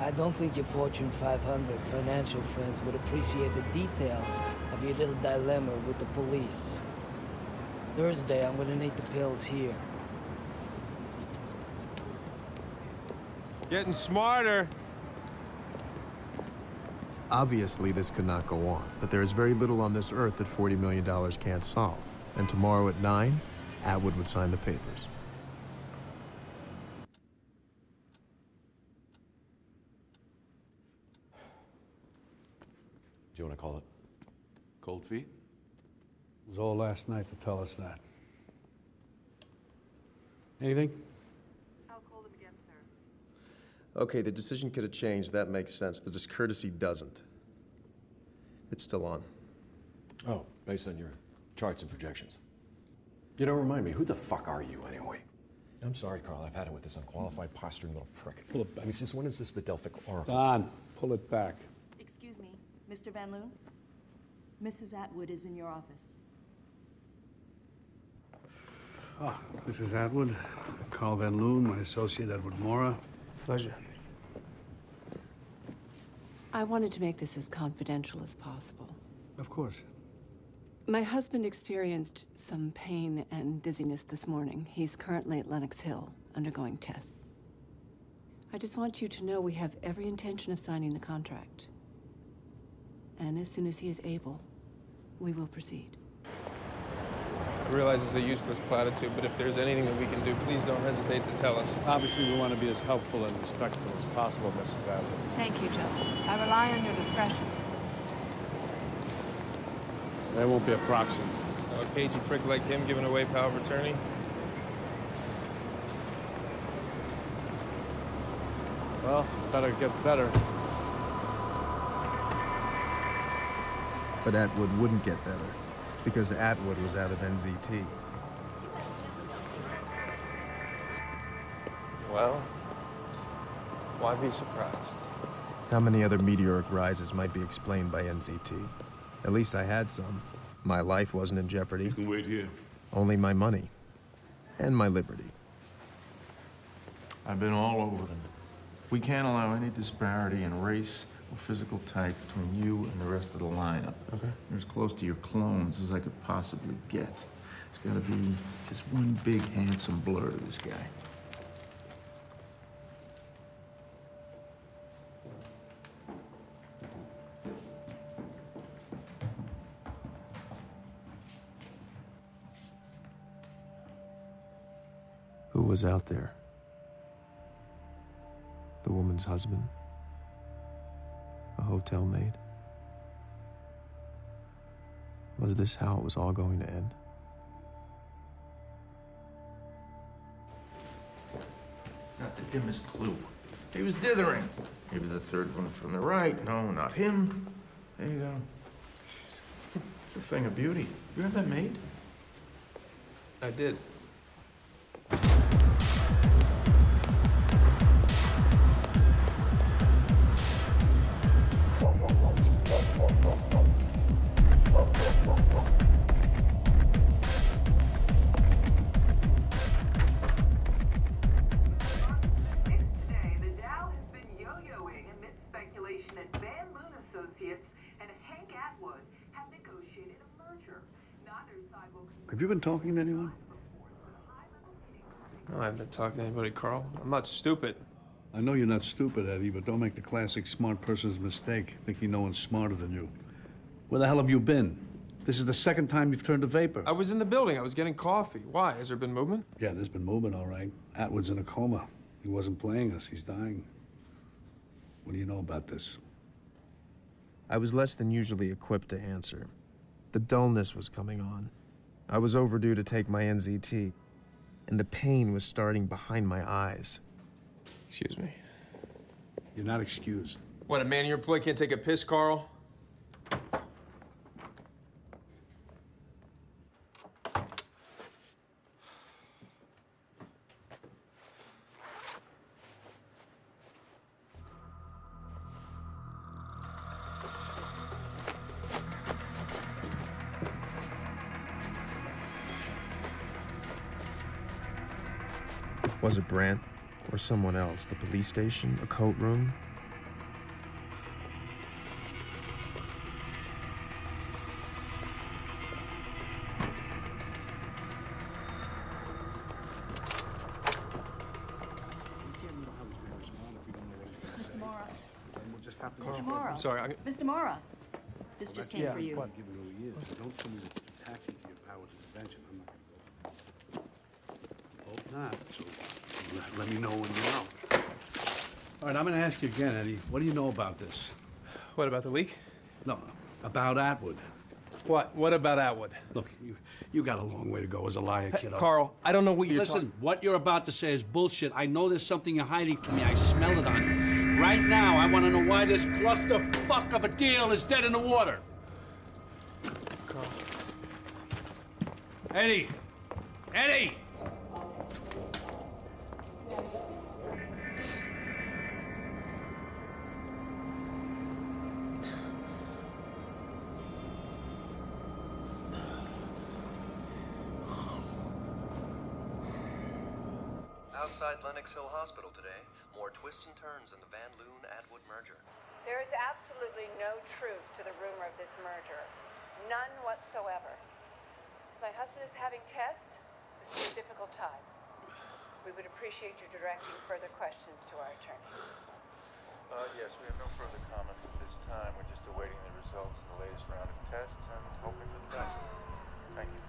I don't think your Fortune 500 financial friends would appreciate the details of your little dilemma with the police. Thursday, I'm gonna need the pills here. Getting smarter. Obviously, this could not go on, but there is very little on this earth that $40 million can't solve. And tomorrow at 9, Atwood would sign the papers. Do you want to call it cold feet? It was all last night to tell us that. Anything? I'll call them again, sir. Okay, the decision could have changed. That makes sense. The discourtesy doesn't. It's still on. Oh, based on your charts and projections. You don't remind me, who the fuck are you anyway? I'm sorry, Carl, I've had it with this unqualified posturing little prick. Pull it back. I mean, since when is this the Delphic Oracle? Don, pull it back. Excuse me, Mr. Van Loon? Mrs. Atwood is in your office. Ah, Mrs. Atwood, Carl Van Loon, my associate Edward Mora. Pleasure. I wanted to make this as confidential as possible. Of course. My husband experienced some pain and dizziness this morning. He's currently at Lenox Hill, undergoing tests. I just want you to know we have every intention of signing the contract. And as soon as he is able, we will proceed. I realize it's a useless platitude, but if there's anything that we can do, please don't hesitate to tell us. Obviously, we want to be as helpful and respectful as possible, Mrs. Atwood. Thank you, Joe. I rely on your discretion. There won't be a proxy. A cagey prick like him giving away power of attorney? Well, better get better. But Atwood wouldn't get better, because Atwood was out of NZT. Well, why be surprised? How many other meteoric rises might be explained by NZT? At least I had some. My life wasn't in jeopardy. You can wait here. Only my money. And my liberty. I've been all over them. We can't allow any disparity in race or physical type between you and the rest of the lineup. Okay. You're as close to your clones as I could possibly get. It's gotta be just one big, handsome blur to this guy. Who was out there? The woman's husband? A hotel maid? Was this how it was all going to end? Not the dimmest clue. He was dithering. Maybe the third one from the right. No, not him. There you go. It's a thing of beauty. You have that made? I did. Have you been talking to anyone? No, I haven't been talking to anybody, Carl. I'm not stupid. I know you're not stupid, Eddie, but don't make the classic smart person's mistake, thinking no one's smarter than you. Where the hell have you been? This is the second time you've turned to vapor. I was in the building. I was getting coffee. Why? Has there been movement? Yeah, there's been movement, all right. Atwood's in a coma. He wasn't playing us. He's dying. What do you know about this? I was less than usually equipped to answer. The dullness was coming on. I was overdue to take my NZT, and the pain was starting behind my eyes. Excuse me. You're not excused. What, a man in your employ can't take a piss, Carl? Was it Brandt or someone else? The police station? A coat room? Mr. Mora. Mr. Mora. I'm sorry. Mr. Mora. This just came for you. Given who he is, don't tell me that you're taxing to your powers of invention. I'm not going to go. Hope not. So let me know when you know. All right, I'm going to ask you again, Eddie. What do you know about this? What, about the leak? No, about Atwood. What? What about Atwood? Look, you got a long way to go as a liar, kiddo. Carl, I don't know what you're Listen, what you're about to say is bullshit. I know there's something you're hiding from me. I smell it on you. Right now, I want to know why this clusterfuck of a deal is dead in the water. Carl. Eddie! Eddie! Outside Lenox Hill Hospital today, more twists and turns in the Van Loon-Atwood merger. There is absolutely no truth to the rumor of this merger. None whatsoever. My husband is having tests. This is a difficult time. We would appreciate you directing further questions to our attorney. Yes, we have no further comments at this time. We're just awaiting the results of the latest round of tests and hoping for the best. Thank you.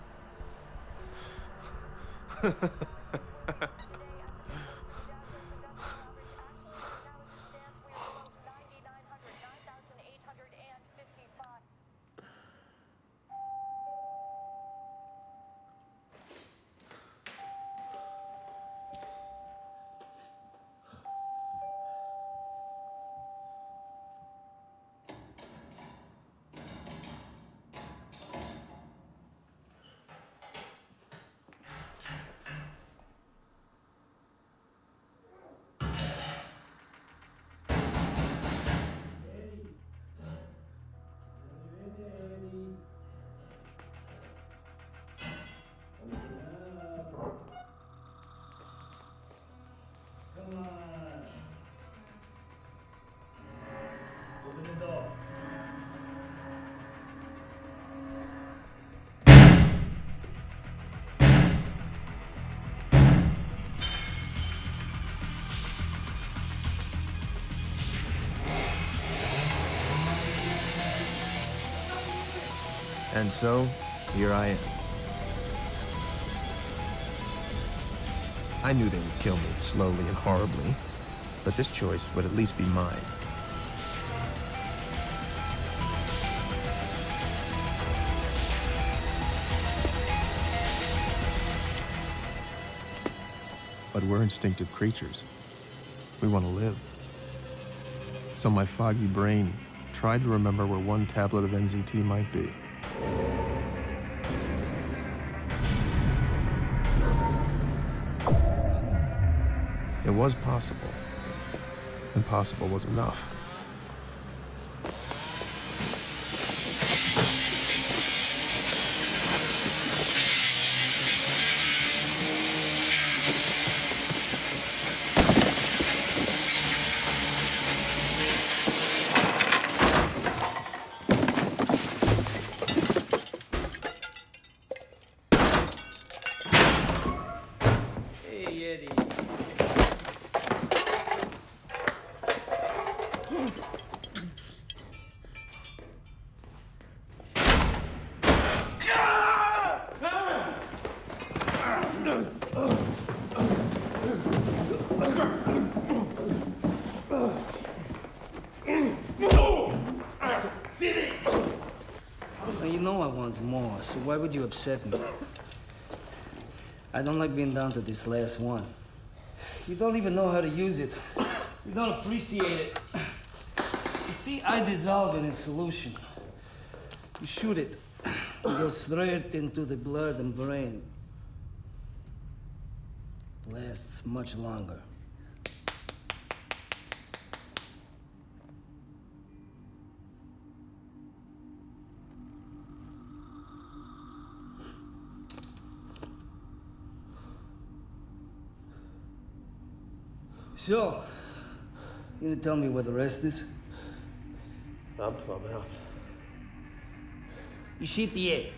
And so, here I am. I knew they would kill me slowly and horribly, but this choice would at least be mine. But we're instinctive creatures. We want to live. So my foggy brain tried to remember where one tablet of NZT might be. It was possible. Impossible was enough. So why would you upset me? I don't like being down to this last one. You don't even know how to use it. You don't appreciate it. You see, I dissolve in a solution. You shoot it. It goes straight into the blood and brain. Lasts much longer. So, you gonna tell me where the rest is? I'm plumb out. You shoot the egg.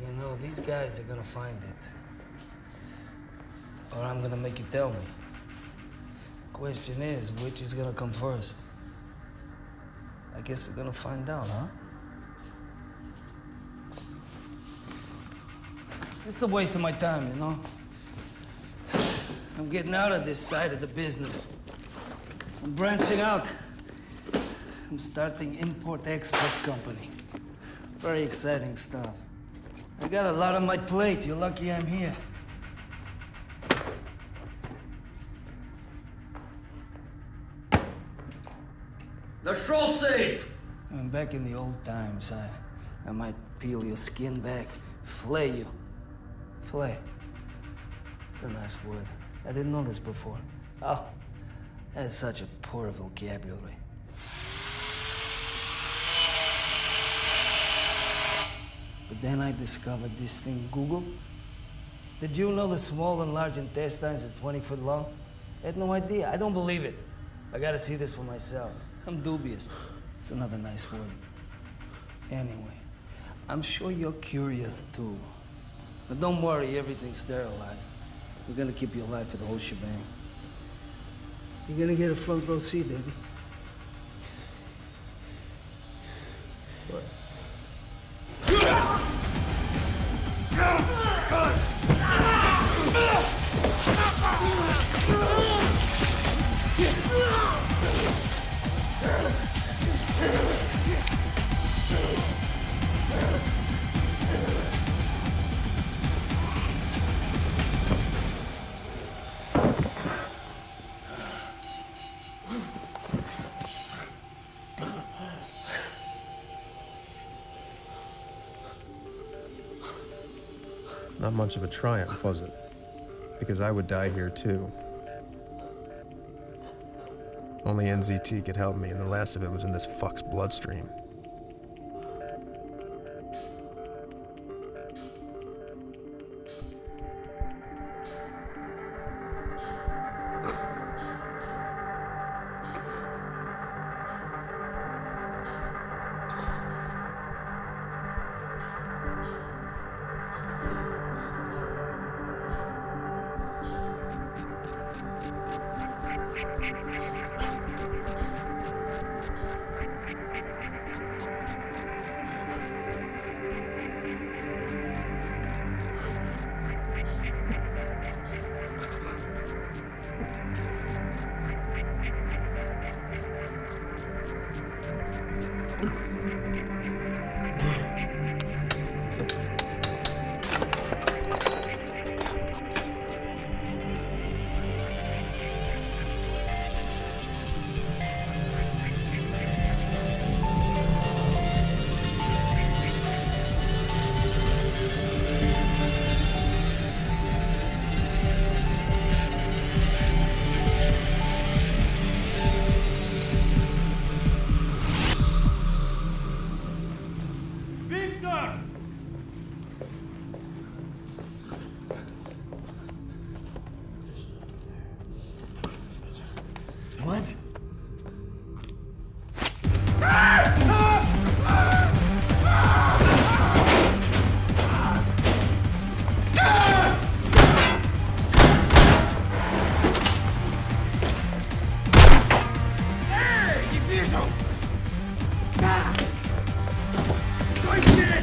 You know, these guys are gonna find it. Or I'm gonna make you tell me. Question is, which is gonna come first? I guess we're gonna find out, huh? It's a waste of my time, you know? I'm getting out of this side of the business. I'm branching out. I'm starting import-export company. Very exciting stuff. I got a lot on my plate. You're lucky I'm here. The show safe! I'm back in the old times. I might peel your skin back, flay you. Flay. It's a nice word. I didn't know this before. Oh, that's such a poor vocabulary. But then I discovered this thing, Google. Did you know the small and large intestines is 20 foot long? I had no idea. I don't believe it. I gotta see this for myself. I'm dubious. It's another nice word. Anyway, I'm sure you're curious too. But don't worry, everything's sterilized. We're gonna keep you alive for the whole shebang. You're gonna get a front row seat, baby. What? Not much of a triumph, was it? Because I would die here too. Only NZT could help me, and the last of it was in this fuck's bloodstream. I did it!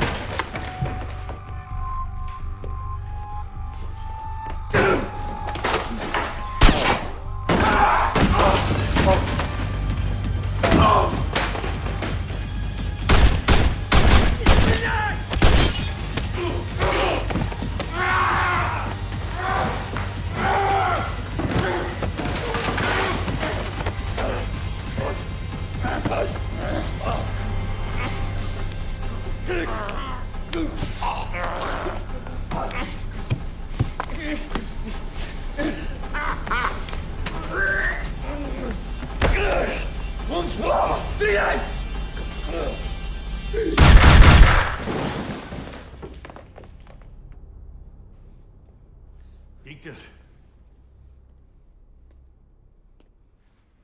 Victor?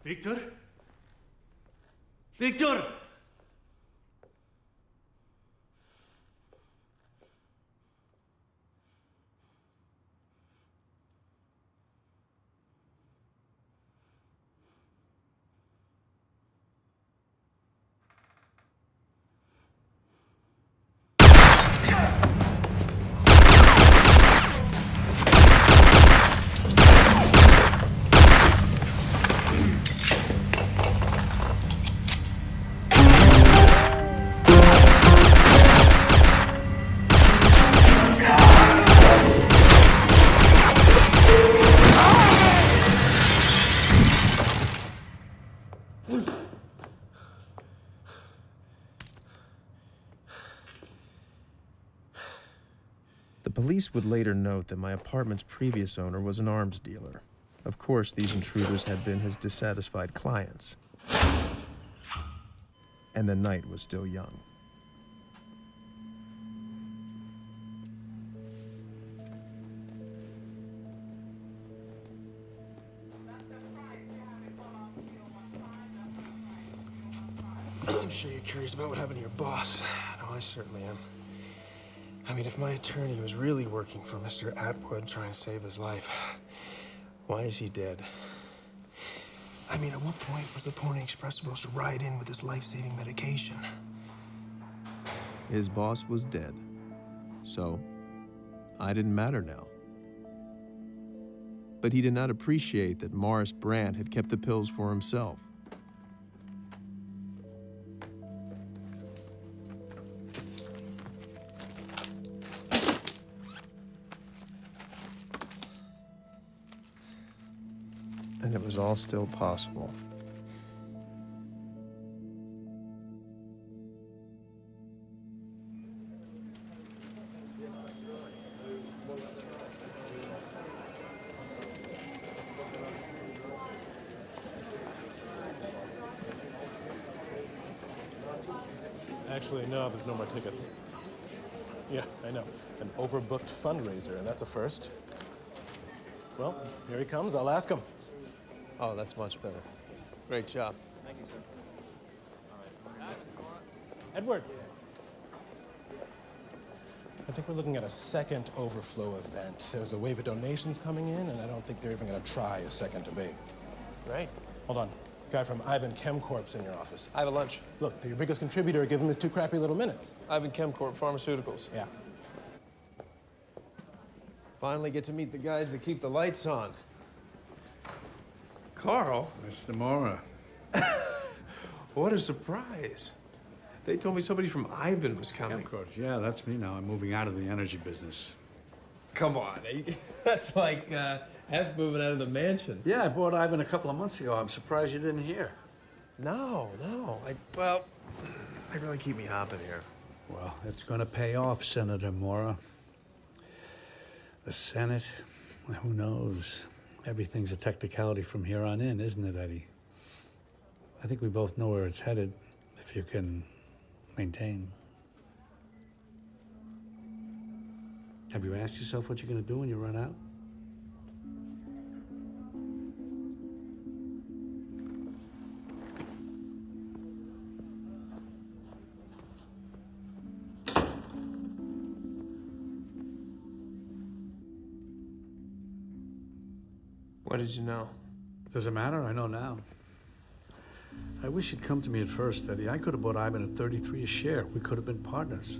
Victor? Victor! The police would later note that my apartment's previous owner was an arms dealer. Of course, these intruders had been his dissatisfied clients. And the night was still young. I'm sure you're curious about what happened to your boss. No, I certainly am. I mean, if my attorney was really working for Mr. Atwood trying to save his life, why is he dead? I mean, at what point was the Pony Express supposed to ride in with his life-saving medication? His boss was dead. So, I didn't matter now. But he did not appreciate that Morris Brandt had kept the pills for himself. And it was all still possible. Actually, no, there's no more tickets. Yeah, I know. An overbooked fundraiser, and that's a first. Well, here he comes. I'll ask him. Oh, that's much better. Great job. Thank you, sir. Edward. I think we're looking at a second overflow event. There's a wave of donations coming in, and I don't think they're even going to try a second debate. Right. Hold on. Guy from Ivan Chemcorp's in your office. I have a lunch. Look, they're your biggest contributor. Give him his 2 crappy little minutes. Ivan Chemcorp Pharmaceuticals. Yeah. Finally get to meet the guys that keep the lights on. Carl? Mr. Mora. What a surprise. They told me somebody from Ivan was coming. Of course, yeah, that's me now. I'm moving out of the energy business. Come on. That's like F moving out of the mansion. Yeah, I bought Ivan a couple of months ago. I'm surprised you didn't hear. No. Well, they really keep me hopping here. Well, it's going to pay off, Senator Mora. The Senate, who knows? Everything's a technicality from here on in, isn't it, Eddie? I think we both know where it's headed, if you can maintain. Have you asked yourself what you're going to do when you run out? What did you know? Does it matter? I know now. I wish you'd come to me at first, Eddie. I could have bought Ivan at 33 a share. We could have been partners.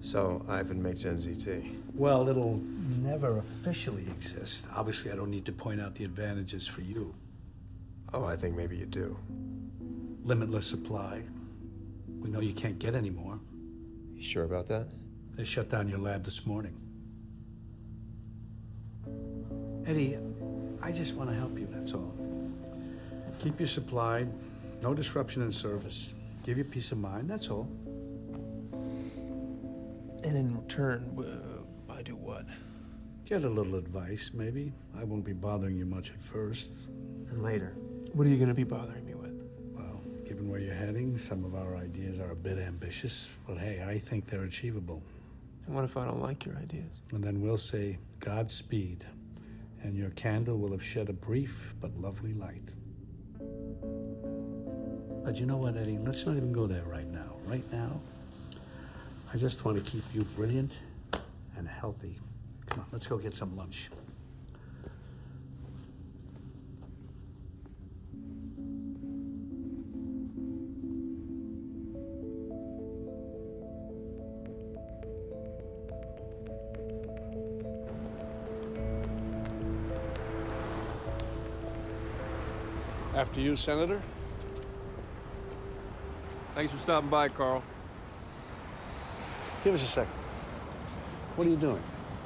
So, Ivan makes NZT. Well, it'll never officially exist. Obviously, I don't need to point out the advantages for you. Oh, I think maybe you do. Limitless supply. We know you can't get any more. You sure about that? They shut down your lab this morning. Eddie, I just want to help you, that's all. Keep you supplied, no disruption in service. Give you peace of mind, that's all. And in return, I do what? Get a little advice, maybe. I won't be bothering you much at first. And later? What are you going to be bothering me with? Well, given where you're heading, some of our ideas are a bit ambitious, but hey, I think they're achievable. And what if I don't like your ideas? And then we'll say, Godspeed, and your candle will have shed a brief but lovely light. But you know what, Eddie? Let's not even go there right now. Right now, I just want to keep you brilliant and healthy. Come on, let's go get some lunch. After you, Senator. Thanks for stopping by, Carl. Give us a second. What are you doing?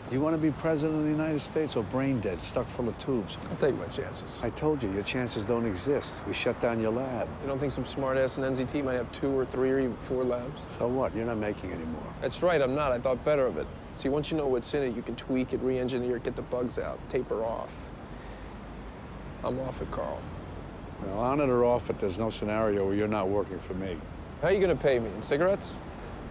Do you want to be president of the United States or brain dead, stuck full of tubes? I'll take my chances. I told you, your chances don't exist. We shut down your lab. You don't think some smart-ass in NZT might have 2 or 3 or even 4 labs? So what? You're not making any more. That's right, I'm not. I thought better of it. See, once you know what's in it, you can tweak it, re-engineer it, get the bugs out, taper off. I'm off it, Carl. Well, on it or off it, there's no scenario where you're not working for me. How are you going to pay me? In cigarettes?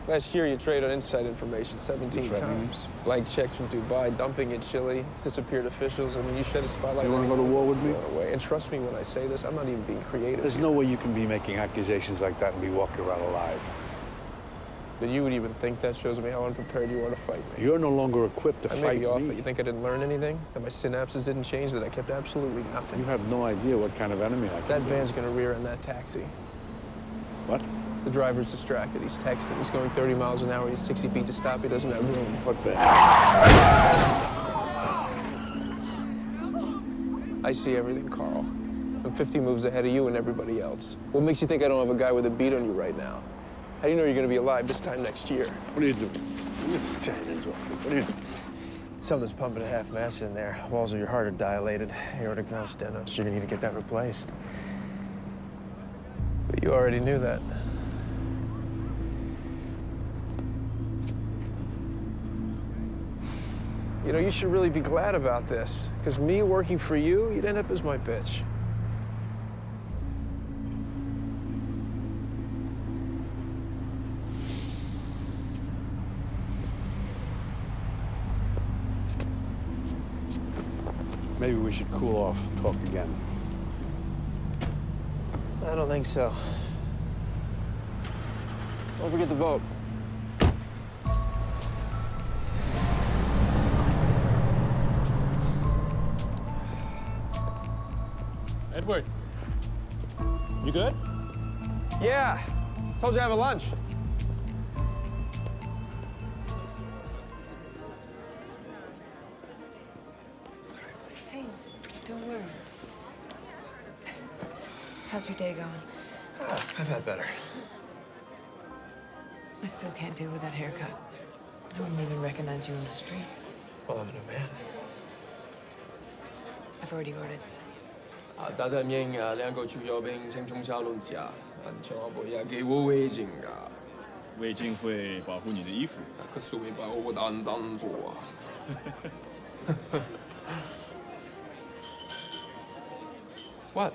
Last year, you traded inside information 17 times. Blank checks from Dubai, dumping in Chile, disappeared officials. I mean, you shed a spotlight. You want to go to war with me? Away. And trust me when I say this, I'm not even being creative. There's no way you can be making accusations like that and be walking around alive. That you would even think that shows me how unprepared you are to fight me. You're no longer equipped to fight me. I may be off it. You think I didn't learn anything? That my synapses didn't change? That I kept absolutely nothing? You have no idea what kind of enemy I can That van's going to rear in that taxi. What? The driver's distracted. He's texting. He's going 30 miles an hour. He's 60 feet to stop. He doesn't have room. What van? I see everything, Carl. I'm 50 moves ahead of you and everybody else. What makes you think I don't have a guy with a beat on you right now? How do you know you're going to be alive this time next year? What are you doing? What are you doing? Something's pumping at half mass in there. Walls of your heart are dilated. Aortic valve stenosis. You're going to need to get that replaced. But you already knew that. You know, you should really be glad about this, because me working for you, you'd end up as my bitch. Maybe we should cool off, talk again. I don't think so. Don't forget to vote. Edward, you good? Yeah. Told you I have a lunch. Hey, don't worry. How's your day going? I've had better. I still can't deal with that haircut. I wouldn't even recognize you on the street. Well, I'm a new man. I've already ordered. 大太明2个主要兵青冲下轮下，请不要给我围巾啊！围巾会保护你的衣服。可是会把我当脏做啊What?